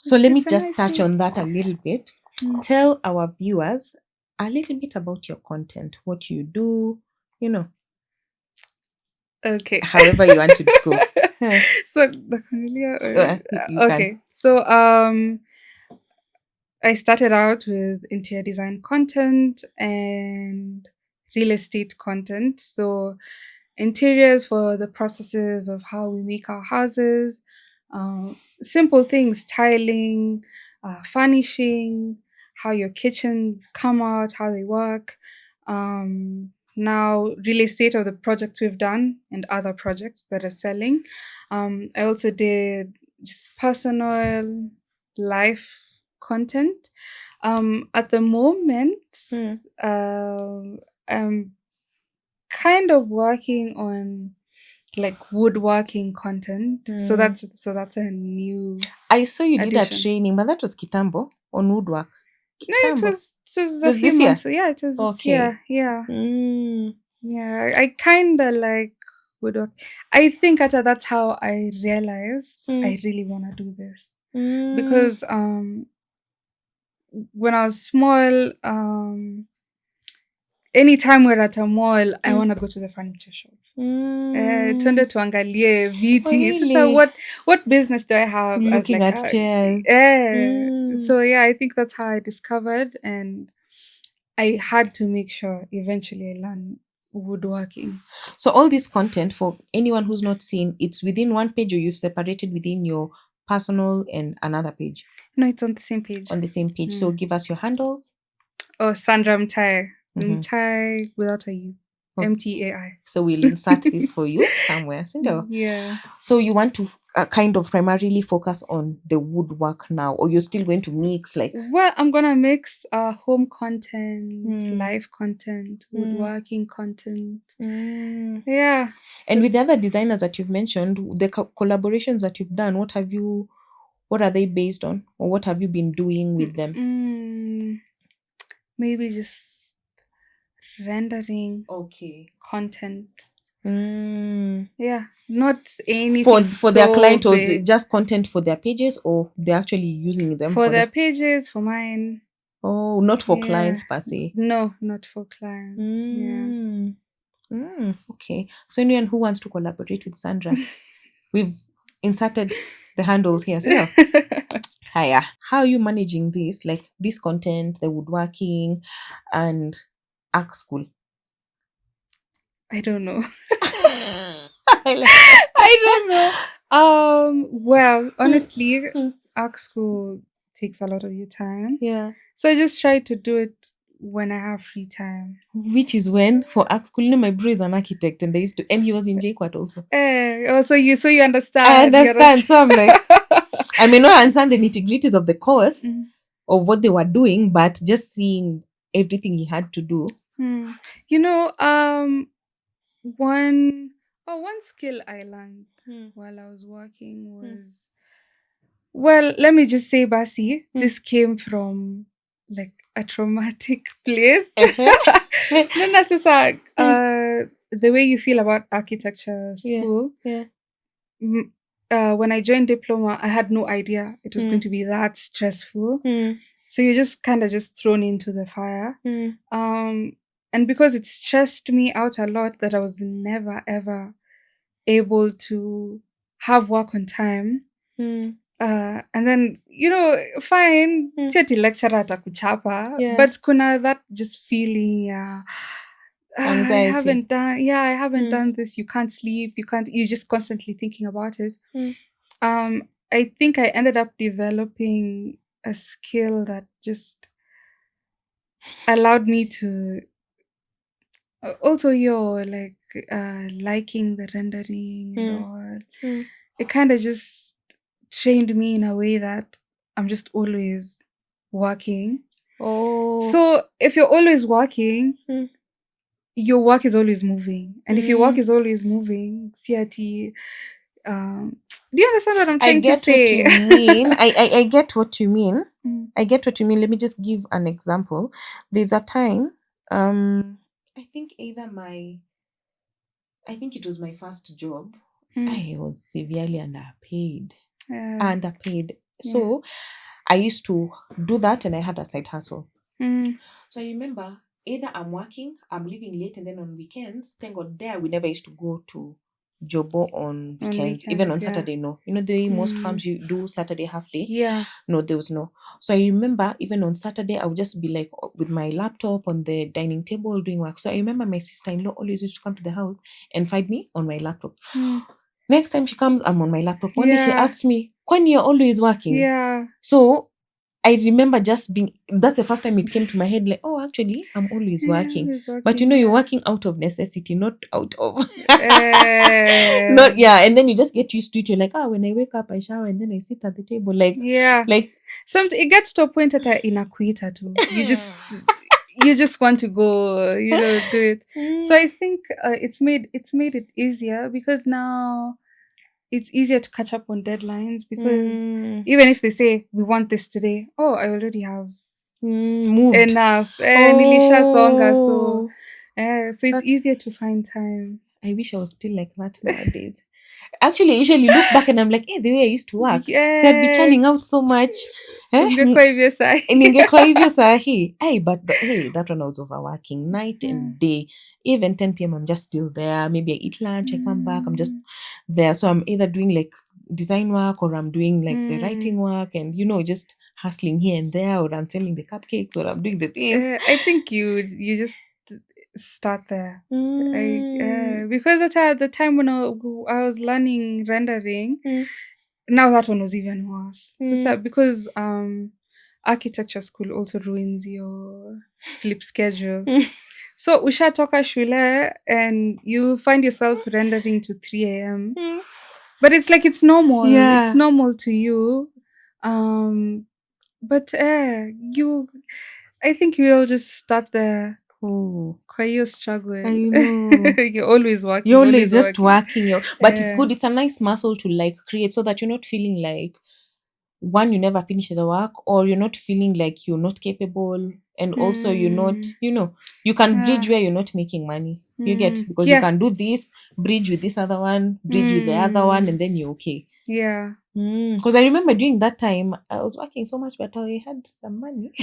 So let me just touch on that a little bit. Tell our viewers a little bit about your content, what you do, Okay. However you want to go. So the familiar okay. So I started out with interior design content and real estate content. So interiors for the processes of how we make our houses, simple things, tiling, furnishing, how your kitchens come out, how they work. Now real estate of the projects we've done and other projects that are selling. I also did just personal life content. At the moment, I'm kind of working on like woodworking content. So that's a new. I saw you did a training, but that was kitambo on woodwork. No, it was a few months. Yeah, it was this year. Yeah. Yeah, I kind of like woodwork. I think that's how I realized I really want to do this. Because when I was small, anytime we're at a mall, I want to go to the furniture shop. Twende tuangalie Oh, viti. So really? what business do I have as Looking like at chairs. so yeah, I think that's how I discovered, and I had to make sure eventually I learned woodworking. So all this content, for anyone who's not seen, it's within one page, or you've separated within your personal and another page No, it's on the same page. on the same page. So give us your handles. Oh, Sandra Mtai. Mhm. Mtai without a U. Oh. MTAI. So we'll insert this for you somewhere. Cinder. Yeah. So you want to kind of primarily focus on the woodwork now, or you're still going to mix like? Well, I'm gonna mix home content, live content, woodworking content. Yeah. And with the other designers that you've mentioned, the collaborations that you've done, what are they based on, or what have you been doing with them? Maybe just rendering content. Yeah, not anything For their so client, or big. just content for their pages, or they're actually using them For their pages, for mine. Oh, not for Yeah. clients per se. No, not for clients. Yeah. Okay. So anyone who wants to collaborate with Sandra, we've inserted the handles here. So hiya. How are you managing this? Like this content, the woodworking, and art school? I don't know. I don't know. Well, honestly, art school takes a lot of your time. Yeah. So I just try to do it when I have free time. Which is when for art school, my bro is an architect, and he was in JQuat also. So you understand. I understand. So I'm like, I may not understand the nitty-gritties of the course of what they were doing, but just seeing everything he had to do. One skill I learned while I was working was, well, let me just say, Basi, this came from like a traumatic place. Not necessarily the way you feel about architecture school. When I joined diploma, I had no idea it was going to be that stressful. So you're just kind of just thrown into the fire. And because it stressed me out a lot that I was never ever able to have work on time. And then, fine, si ati lecturer atakuchapa, but kuna that just feeling, Anxiety. I haven't done this. You can't sleep. You're just constantly thinking about it. I think I ended up developing a skill that just allowed me to also liking the rendering and all. It kind of just trained me in a way that I'm just always working. So if you're always working, your work is always moving. And if your work is always moving, CRT, do you understand what I'm trying to say? What you mean. I get what you mean. I get what you mean. Let me just give an example. There's a time, I think it was my first job. I was severely underpaid. So I used to do that, and I had a side hustle. So I remember either I'm working, I'm leaving late, and then on weekends, thank God there we never used to go to Jobo on weekends. Even on Saturday, no. You know the way most farms you do Saturday half day? Yeah. No, there was no. So I remember even on Saturday, I would just be like with my laptop on the dining table doing work. So I remember my sister-in-law always used to come to the house and find me on my laptop. Next time she comes, I'm on my laptop. One day she asked me, when you're always working? Yeah. So I remember just being, that's the first time it came to my head, like, oh, actually, I'm always working. But you're working out of necessity, not out of, and then you just get used to it. You're like, when I wake up, I shower, and then I sit at the table. It gets to a point that I inaquita too. You just want to go, do it. So I think it's made it easier, because now it's easier to catch up on deadlines, because even if they say we want this today, I already have moved enough. Nilisha songa, so it's easier to find time. I wish I was still like that nowadays. Actually, I usually look back and I'm like, hey, the way I used to work. So I'd be churning out so much. Ingekuwa hivyo sahi. Ningekuwa hivyo sahi. Hey, but that one I was overworking night and day. Even 10 p.m. I'm just still there. Maybe I eat lunch, I come back, I'm just there. So I'm either doing like design work or I'm doing like the writing work and just hustling here and there, or I'm selling the cupcakes, or I'm doing the this. I think you just start there. Because at the time when I was learning rendering, now that one was even worse. Because architecture school also ruins your sleep schedule. So ushatoka shule and you find yourself rendering to 3 a.m. But it's like it's normal. Yeah. It's normal to you. But I think we'll just start there. Kwa hiyo struggle. I know. You're always working. You're always just working. But it's Yeah. good. It's a nice muscle to like create so that you're not feeling like, one, you never finish the work, or you're not feeling like you're not capable, and also you're not, you can bridge where you're not making money. You get, because you can do this, bridge with this other one, bridge with the other one, and then you're okay. Yeah. Because I remember during that time I was working so much, but I had some money.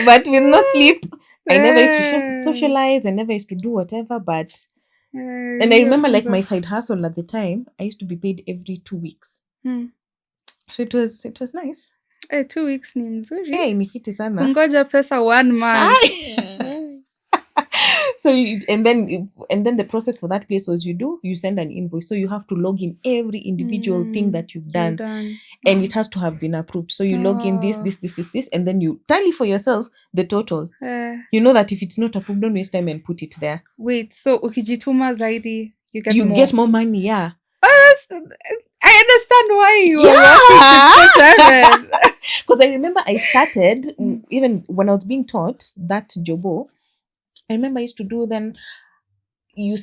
But with no sleep, I never used to socialize, I never used to do whatever, but and I remember like my side hustle at the time, I used to be paid every 2 weeks. So it was nice. 2 weeks ni mzuri. Ni fiti sana. Kungoja pesa 1 month. So and then the process for that place was you send an invoice, so you have to log in every individual thing that you've done. And it has to have been approved. So you log in this, and then you tally for yourself the total. You know that if it's not approved, don't waste time and put it there. Wait, so ukijituma zaidi, you get more money, yeah. I understand why you were working 6 to 7. Because I remember I started, even when I was being taught that jobo, I remember I used to do, then you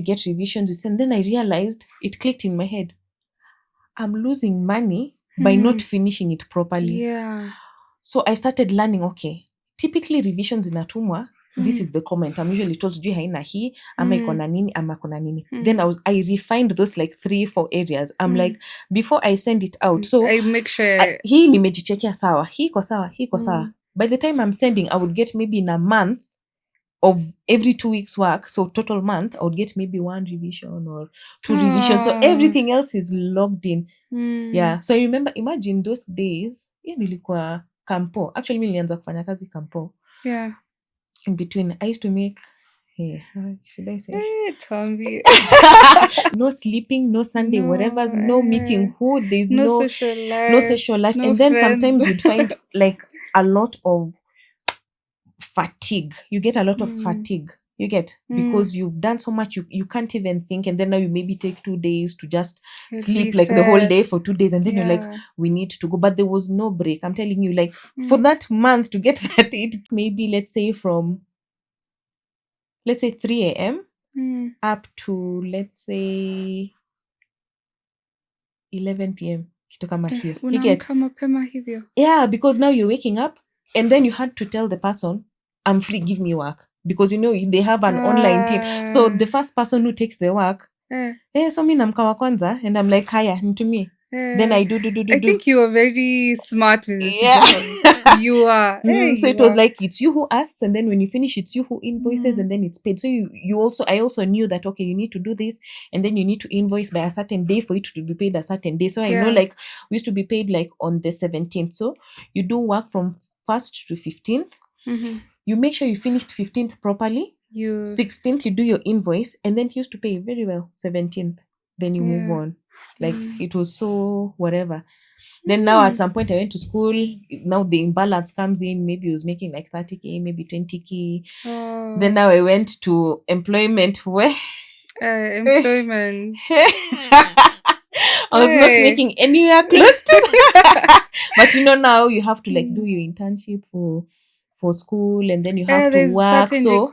get revisions, you send. Then I realized, it clicked in my head, I'm losing money by not finishing it properly. Yeah. So I started learning, okay, typically revisions inatumwa, this is the comment. I'm usually told, sijui haina hii, ama iko na nini, ama kuna nini. Then I refined those like 3-4 areas. I'm like, before I send it out, so I make sure hii nimejichekia sawa, hii iko sawa. By the time I'm sending, I would get maybe in a month of every 2 weeks work, so total month I would get maybe 1 revision or 2 revisions, so everything else is logged in. Yeah, so I remember, imagine those days, nilikuwa kampo. Actually mimi nilianza kufanya kazi kampo. Yeah. In between I used to make, how should I say, Tombi. no sleeping, no Sunday whatever's, no meeting who, there's no social life, no, and then friends. Sometimes you'd find like a lot of fatigue. You get a lot of fatigue. You get, because you've done so much, you can't even think, and then now you maybe take 2 days to just sleep like the whole day for 2 days, and then you're like, we need to go. But there was no break. I'm telling you, like for that month to get that, it maybe let's say 3 a.m. up to let's say 11 p.m. kitu kama hiyo. You get, mapema hivyo. Yeah, because now you're waking up, and then you had to tell the person, I'm free, give me work. Because they have an online team. So the first person who takes the work, so mi namkawa kwanza, and I'm like, haya, nitumie. Then I do. I think you are very smart with this. You are. So it was like, it's you who asks, and then when you finish, it's you who invoices, and then it's paid. So I also knew that, okay, you need to do this, and then you need to invoice by a certain day for it to be paid a certain day. So I know, like, we used to be paid like on the 17th. So you do work from 1st to 15th. You make sure you finished 15th properly. 16th, you do your invoice, and then he used to pay very well 17th. Then you move on. Like, it was so whatever. Then now at some point I went to school. Now the imbalance comes in. Maybe I was making like 30K, maybe 20K. Then now I went to employment where employment. I was not making anywhere close to that. But now you have to like do your internship for school, and then you have to work. So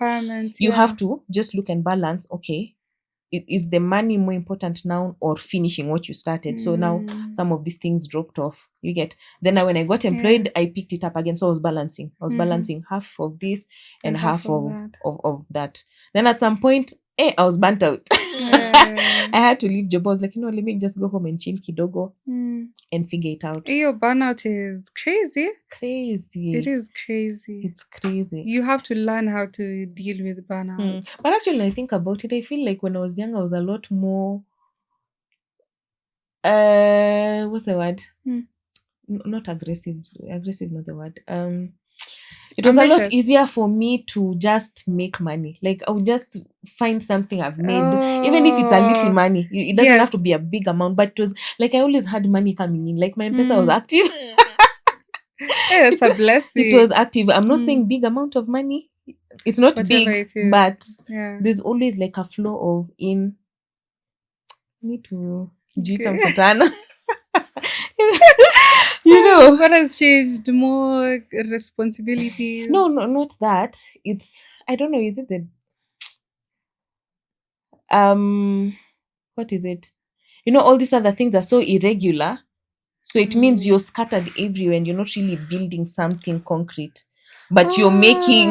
you have to just look and balance, okay, is the money more important now or finishing what you started? So now some of these things dropped off. You get. Then now when I got employed, I picked it up again. So I was balancing. Balancing half of this and half of that. Then at some point I was burnt out. Yeah. I had to leave job. I was like, let me just go home and chill kidogo and figure it out. Your burnout is crazy. Crazy. It is crazy. It's crazy. You have to learn how to deal with burnout. But actually, when I think about it, I feel like when I was young, I was a lot more. What's the word? Not aggressive. Aggressive, not the word. It was Ambitious. a lot easier for me to just make money. Like I would just find something I've made, even if it's a little money. It doesn't have to be a big amount, but it was like I always had money coming in. Like my M-Pesa was active. Yeah, it's a blessing. It was active. I'm not saying big amount of money. It's not Whatever big, it is. but yeah. There's always like a flow of in. Need to jita Okay. mkutano. You know, what has changed? More responsibilities? No, not that. It's I don't know. Is it the what is it? All these other things are so irregular, so it means you're scattered everywhere and you're not really building something concrete, but you're making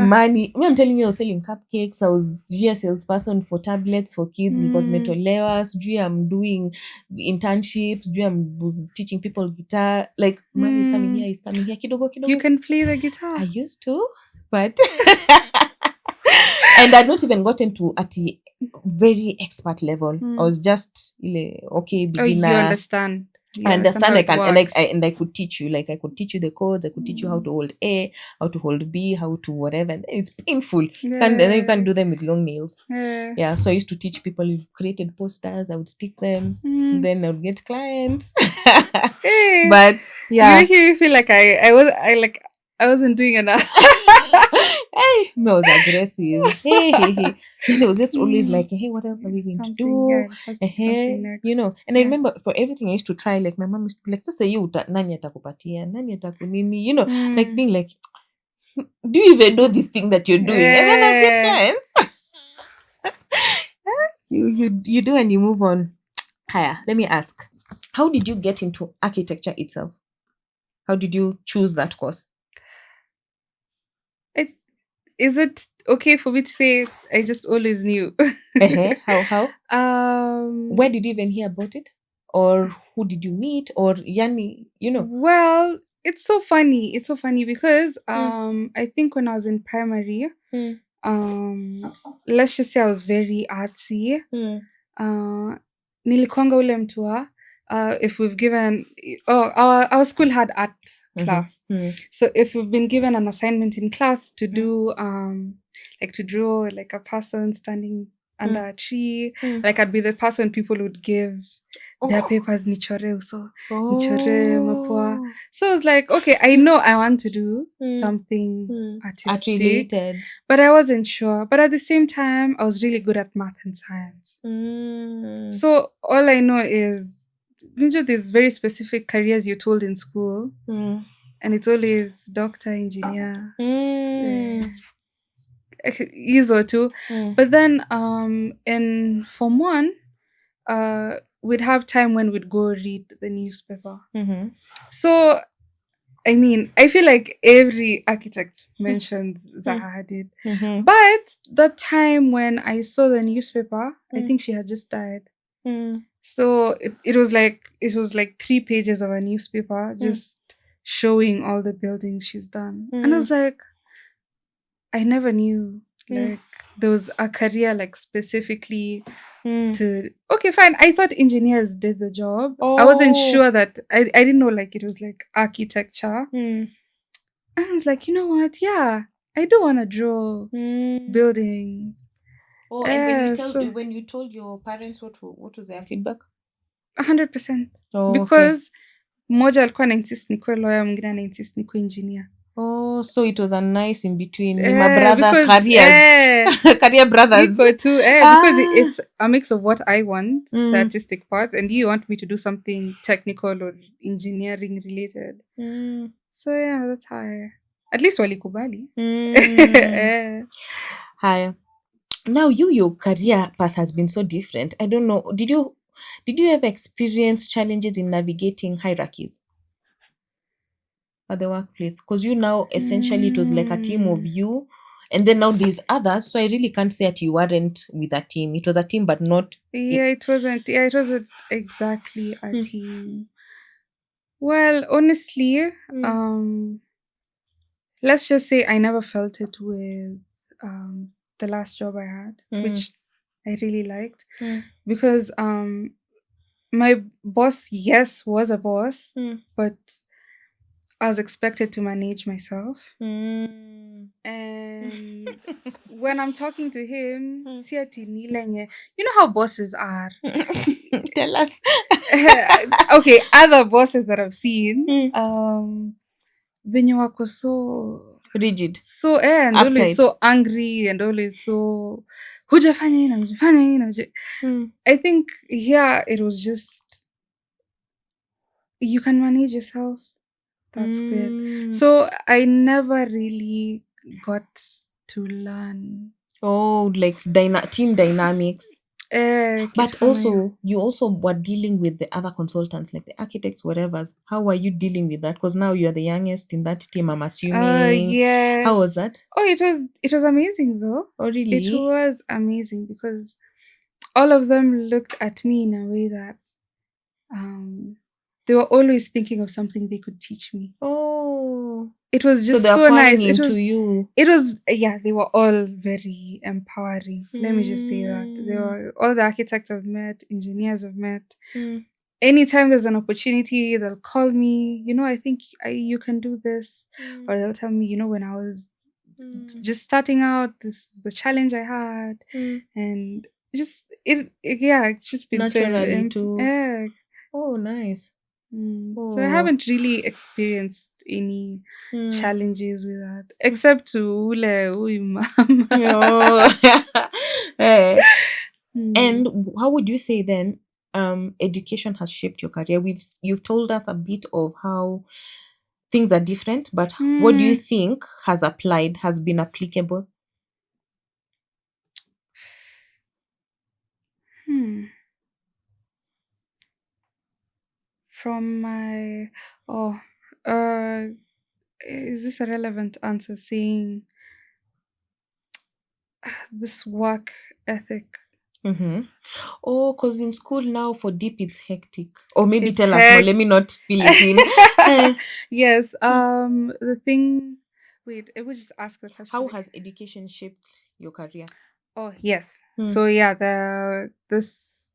money. I'm telling you, I was selling cupcakes. I was a salesperson for tablets for kids because metolewa. I'm doing internships. I'm teaching people guitar. Like money is coming here, kidogo. You can play the guitar. I used to, but and I'd not even gotten to at the very expert level. I was just okay beginner. You understand. I understand. I could teach you. Like I could teach you the codes. I could teach you how to hold A, how to hold B, how to whatever. And it's painful. And then you can't do them with long nails. Yeah. So I used to teach people. You created posters. I would stick them. Then I would get clients. But yeah, you make me feel like I wasn't doing enough. Hey, no, I was aggressive. Hey. Then it was just always like, hey, what else are we going to do? And I remember for everything I used to try, like my mom used to be like, sasa you nani atakupatia, nani atakunini, like being like, do you even know this thing that you're doing? And then I get clients. you do and you move on. Higher. Let me ask, how did you get into architecture itself? How did you choose that course? Is it okay for me to say I just always knew? How? Where did you even hear about it? Or who did you meet? Or yani, Well, it's so funny. It's so funny because I think when I was in primary, let's just say I was very artsy. Nilikuanga ule mtu wa if we've given our school had art class. So if we've been given an assignment in class to do like to draw like a person standing under a tree, like I'd be the person people would give their papers nichore uso, nichore mapua. So I was like, okay, I know I want to do something artistic, related, but I wasn't sure. But at the same time, I was really good at math and science. So all I know is there's very specific careers you're told in school, and it's always doctor, engineer, hizo tu. But then in Form 1, we'd have time when we'd go read the newspaper. So I mean, I feel like every architect mentions Zaha Hadid. But the time when I saw the newspaper, I think she had just died. So it was like 3 pages of a newspaper just showing all the buildings she's done. And I was like, I never knew like there was a career like specifically to okay, fine. I thought engineers did the job. I wasn't sure that I didn't know like it was like architecture. And I was like, you know what? Yeah, I do want to draw buildings. And when you told your parents, what was their feedback? 100%. Because mmoja alikuwa anainsiст nikuwe lawyer, mwingine anainsiст nikuwe engineer. So it was a nice in between. My brother careers. Career brothers. Because it's a mix of what I want, the artistic part, and you want me to do something technical or engineering related. So yeah, that's how at least walikubali. Hi. Now your career path has been so different. I don't know. Did you ever experience challenges in navigating hierarchies at the workplace? Because now essentially it was like a team of you And then now there's others, so I really can't say that you weren't with a team. It was a team, but not. Yeah, it wasn't. Yeah, it wasn't exactly a team. Well, honestly, let's just say I never felt it with the last job I had, which I really liked, because my boss, yes, was a boss, but I was expected to manage myself. And when I'm talking to him, si ati nilenye, you know how bosses are. Tell us. Okay, other bosses that I've seen, venye wako so Rigid. so and always Uptight. so angry and always so hujafanya hii na hujafanya hii na I think here it was just you can manage yourself. That's good. So I never really got to learn. Oh, like team dynamics. Kitu But kama hiyo. also, you also were dealing with the other consultants, like the architects, whatever. How were you dealing with that? Because now you're the youngest in that team, I'm assuming. Yes. How was that? Oh, it was amazing though. Oh, really? It was amazing because all of them looked at me in a way that they were always thinking of something they could teach me. Oh. It was just they're so nice. pouring into you. It was, yeah, they were all very empowering. Let me just say that. They were all the architects I've met, engineers I've met. Anytime there's an opportunity, they'll call me, I think you can do this. Or they'll tell me, when I was just starting out, this is the challenge I had. And just, it's just been Naturally so... too. Yeah. Oh, nice. So I haven't really experienced any challenges with that, except to ule mama. And how would you say then education has shaped your career? You've told us a bit of how things are different, but what do you think has been applicable? From my is this a relevant answer, saying this work ethic? Oh, because in school now for deep it's hectic. Or maybe tell us more. Let me not fill it in. Yes. The thing. Wait, I would just ask the question. How has education shaped your career? Oh yes. So yeah, this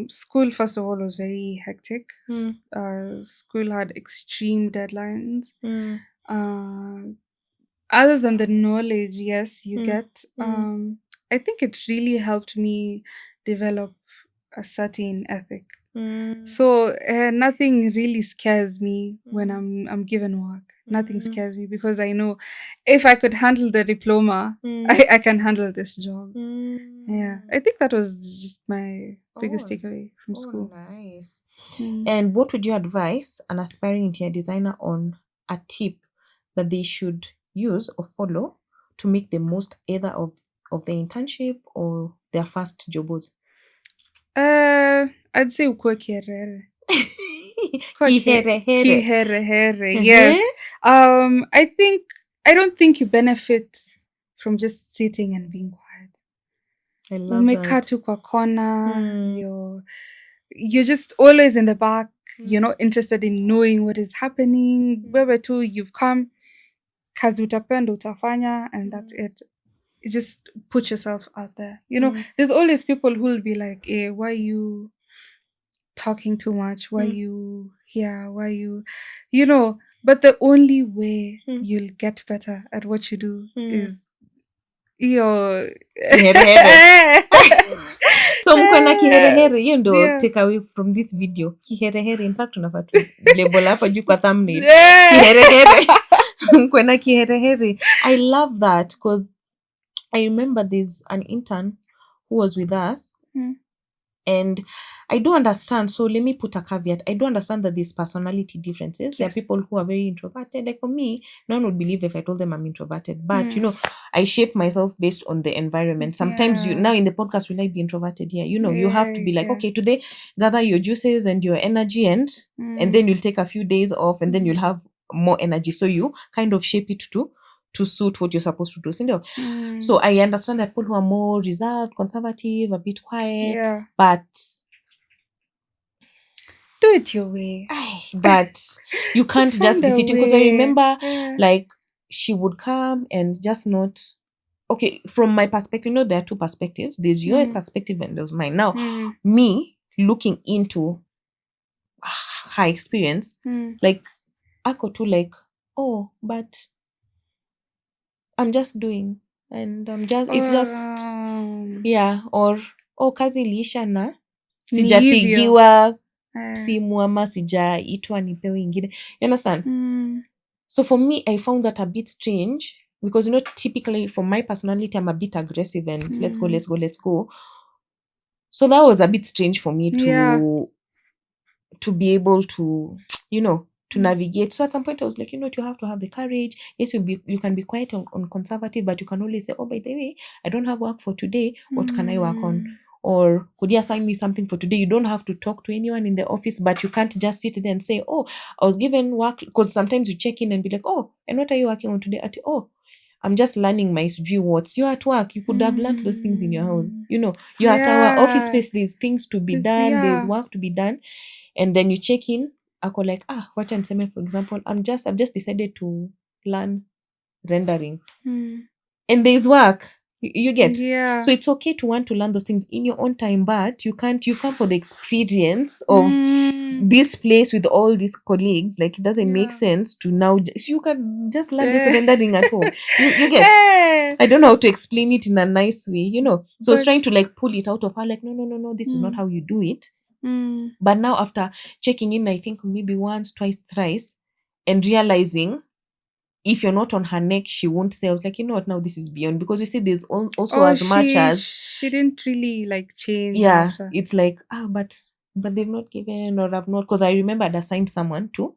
school, first of all, was very hectic. School had extreme deadlines. Other than the knowledge, yes, you get. I think it really helped me develop a certain ethic. So nothing really scares me when I'm given work. Nothing scares me because I know if I could handle the diploma, I can handle this job. Yeah, I think that was just my biggest takeaway from school. Nice. And what would you advise an aspiring interior designer on a tip that they should use or follow to make the most either of the internship or their first jobs? I'd say ukue kiherehere. Kiherehere, yes. I don't think you benefit from just sitting and being quiet. I love Umekaa tu kwa kona, you're just always in the back, you're not interested in knowing what is happening. Wewe tu, you've come, kazi utapenda utafanya, and that's it. Just put yourself out there. There's always people who will be like, why you talking too much? Why you here? Why you, but the only way you'll get better at what you do is your kiherehere. So mko na kiherehere, hiyo ndo take away from this video. Kiherehere, in fact tunafaa tu label hapa juu kwa thumbnail. Kiherehere. Mko na kiherehere. I love that because I remember there's an intern who was with us and I do understand. So let me put a caveat. I do understand that there's personality differences. Yes. There are people who are very introverted. Like for me, no one would believe if I told them I'm introverted. But, I shape myself based on the environment. Sometimes now in the podcast, will I be introverted? Yeah. You have to be like, okay, today gather your juices and your energy and then you'll take a few days off and then you'll have more energy. So you kind of shape it to to suit what you're supposed to do. So I understand that people who are more reserved, conservative, a bit quiet, but do it your way. But you can't just be sitting, because I remember like she would come and just not. Okay, from my perspective, there are two perspectives. There's your perspective and there's mine. Now, me looking into her experience, like I could to like, oh, but I'm just doing, and it's just or kazi iliisha na sijapigiwa simu ama sijaitwa nipewe ingine. You understand? So for me, I found that a bit strange, because typically for my personality, I'm a bit aggressive and let's go. So that was a bit strange for me to be able to to navigate. So at some point I was like, you have to have the courage. Yes, you can be quite on conservative, but you can always say, oh, by the way, I don't have work for today. What can I work on? Or could you assign me something for today? You don't have to talk to anyone in the office, but you can't just sit there and say, oh, I was given work. Because sometimes you check in and be like, oh, and what are you working on today? I'm just learning my what. You're at work. You could have learned those things in your house. You're at our office space. There's things to be done. There's work to be done. And then you check in. I go like, what I'm saying, for example, I've just decided to learn rendering. And there's work. You get? So it's okay to want to learn those things in your own time, but you've come for the experience of this place with all these colleagues. Like, it doesn't make sense to now, you can just learn this rendering at home. You get? I don't know how to explain it in a nice way, So I was trying to like pull it out of her, like, no, this is not how you do it. But now after checking in, I think maybe once, twice, thrice, and realizing if you're not on her neck, she won't say. I was like, you know what, now this is beyond. Because you see, there's also much as she didn't really like change. Yeah, after. It's like, but they've not given, or I've not. Because I remember I'd assigned someone to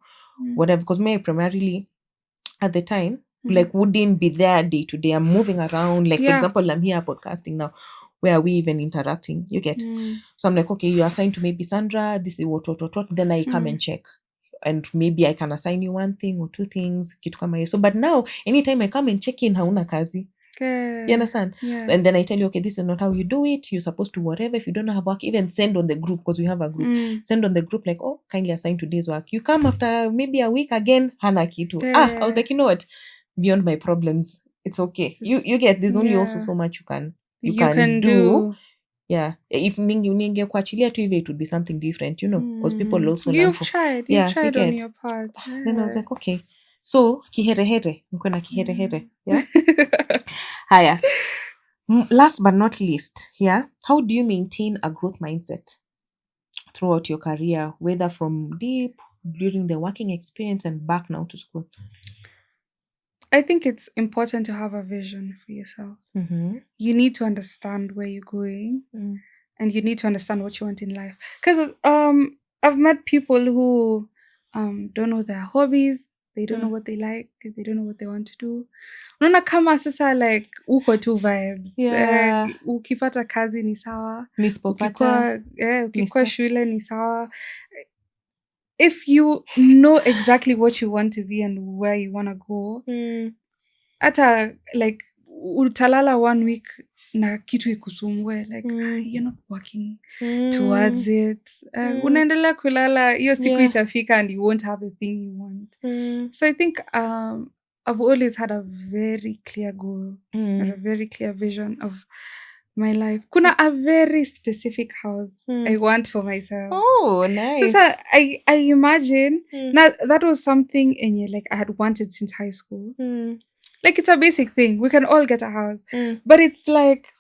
whatever. Because me primarily at the time like wouldn't be there day to day. I'm moving around. Like for example, I'm here podcasting now. Where are we even interacting? You get? So I'm like, okay, you're assigned to maybe Sandra. This is what. Then I come and check. And maybe I can assign you one thing or two things. Kitu kama hiyo. So, but now, anytime I come and check in, hauna kazi. You understand? And then I tell you, okay, this is not how you do it. You're supposed to whatever. If you don't have work, even send on the group, because we have a group. Send on the group like, oh, kindly assign today's work. You come after maybe a week again, hana kitu. I was like, you know what? Beyond my problems. It's okay. You get, there's only also so much you can do. Yeah, if ninge kuachilia tu hivi, it would be something different, because people also learn from. You've tried on your part. Then I was like, okay, so kiherehere, niko na kiherehere. Yeah. Haya. Last but not least, how do you maintain a growth mindset throughout your career, whether from deep during the working experience and back now to school? I think it's important to have a vision for yourself. You need to understand where you're going, and you need to understand what you want in life. Because I've met people who don't know their hobbies, they don't know what they like, they don't know what they want to do. Unaona kama sasa like uko tu vibes. Ukipata kazi ni sawa. Ukikuwa shule ni sawa. If you know exactly what you want to be and where you want to go, hata like utalala 1 week na kitu ikusumbue, like you're not working towards it. Unaendelea kulala, hiyo siku itafika and you won't have the thing you want. So I think I've always had a very clear goal and a very clear vision of my life. Kuna a very specific house I want for myself. Oh, nice. So I imagine that was something like I had wanted since high school. Like it's a basic thing. We can all get a house. But it's like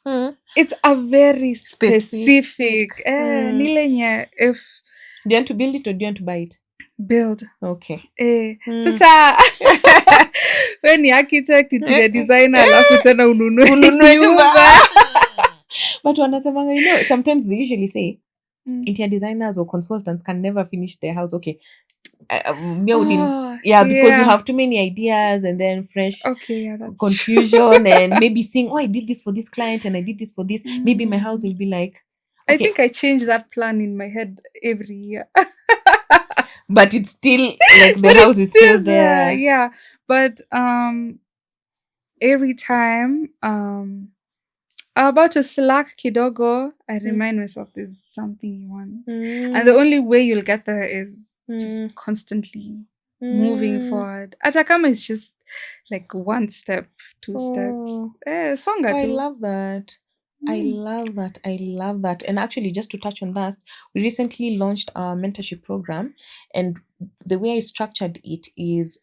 it's a very specific. If do you want to build it or do you want to buy it? Build. Okay. Sasa when the architect, interior designer, alafu sana ununue nyumba. But wanasemanga, sometimes they usually say interior designers or consultants can never finish their house. Okay. Because you have too many ideas and then fresh that's confusion and maybe saying, I did this for this client and I did this for this. Maybe my house will be like, okay. I think I change that plan in my head every year. But it's still like the house is still there. Yeah. But every time I'm about to slack kidogo, I remind myself there's something you want. And the only way you'll get there is just constantly moving forward. Atakama is just like one step, two steps. Songa I tu. love that. I love that. I love that. And actually, just to touch on that, we recently launched our mentorship program, and the way I structured it is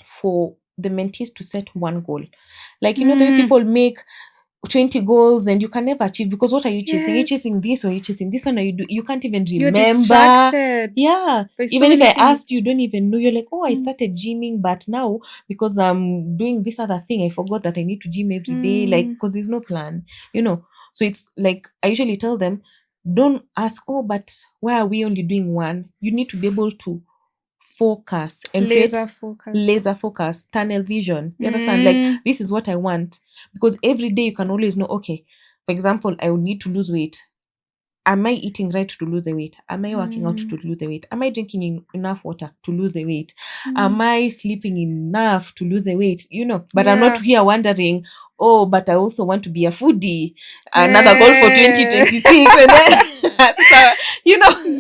for the mentees to set one goal. Like, the way people make 20 goals and you can never achieve, because what are you chasing? Are you chasing this, or are you chasing this one? Or you can't even You're remember. distracted. Yeah. By so Even if many I things. asked you, don't even know. You're like, oh, I started gymming, but now because I'm doing this other thing, I forgot that I need to gym every day. Like, because there's no plan, So it's like, I usually tell them, don't ask, oh, but why are we only doing one? You need to be able to focus and Laser create focus. laser focus, tunnel vision. You understand? Like, this is what I want. Because every day you can always know, okay, for example, I would need to lose weight. Am I eating right to lose the weight? Am I working out to lose the weight? Am I drinking enough water to lose the weight? Am I sleeping enough to lose the weight? But I'm not here wondering, oh, but I also want to be a foodie. Another goal for 2026. And then, so,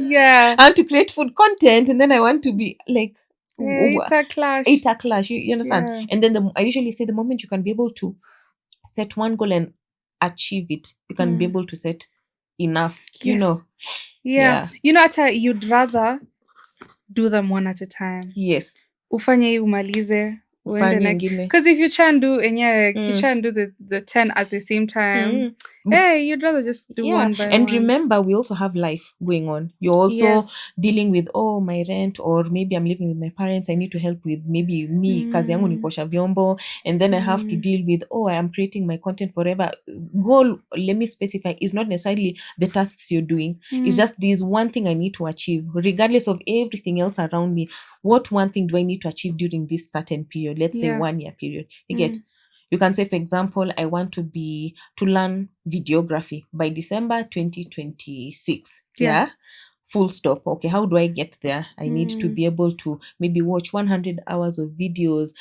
Yeah. I want to create food content, and then I want to be like, It's a clash. it's a clash. You understand? Yeah. And then I usually say the moment you can be able to set one goal and achieve it, you can be able to set enough. Yes. Yeah. Ata you'd rather do them one at a time. Yes. Ufanye hii umalize. Uende Ufanye next. ingine. Because if you try and do if you try and do the 10 at the same time, you'd rather just do one by and one. remember, we also have life going on. You're also dealing with, oh, my rent, or maybe I'm living with my parents. I need to help with maybe me, kazi yangu ni kuosha vyombo, and then I have to deal with, oh, I am creating my content forever. Goal, let me specify, is not necessarily the tasks you're doing. It's just this one thing I need to achieve, regardless of everything else around me. What one thing do I need to achieve during this certain period? Let's say 1 year period. You get. You can say, for example, I want to learn videography by December 2026. Yeah. Full stop. Okay, how do I get there? I need to be able to maybe watch 100 hours of videos,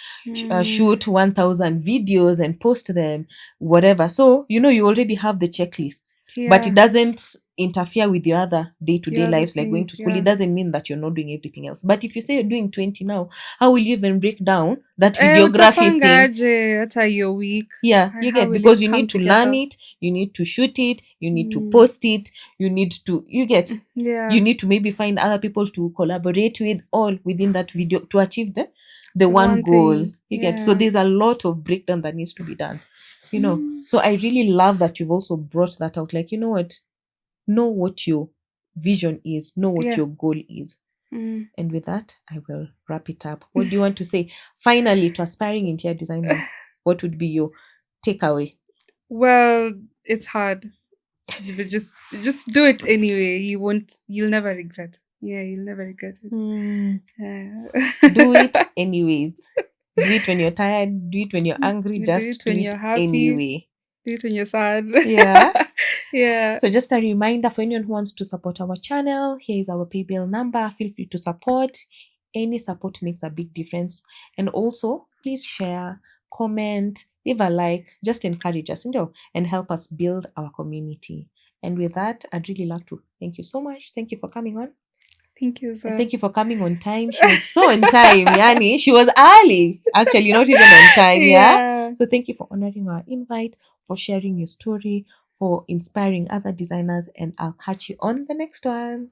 shoot 1,000 videos and post them, whatever. So, you already have the checklist, but it doesn't interfere with your other day-to-day lives, like going to school. It doesn't mean that you're not doing everything else. But if you say you're doing 20 now, how will you even break down that videography thing? That's how you're weak. Yeah, you get, because you need to learn it, you need to shoot it, you need to post it, you need to, you need to maybe find other people to collaborate with, all within that video to achieve the one goal. You get. So there's a lot of breakdown that needs to be done. So I really love that you've also brought that out. Like, know what your vision is, know what your goal is. And with that, I will wrap it up. What do you want to say finally to aspiring interior designers? What would be your takeaway? Well, it's hard. But just do it anyway. You'll never regret. Yeah, you'll never regret it. Do it anyways. Do it when you're tired, do it when you're angry, just do it anyway. Do it when you're sad. Yeah. Yeah. So just a reminder for anyone who wants to support our channel, here is our PayPal number. Feel free to support. Any support makes a big difference. And also, please share, comment, leave a like, just encourage us, and help us build our community. And with that, I'd really like to thank you so much. Thank you for coming on. Thank you, sir. And thank you for coming on time. She was so on time, Yani. She was early. Actually, not even on time, yeah? So thank you for honoring our invite, for sharing your story, for inspiring other designers, and I'll catch you on the next one.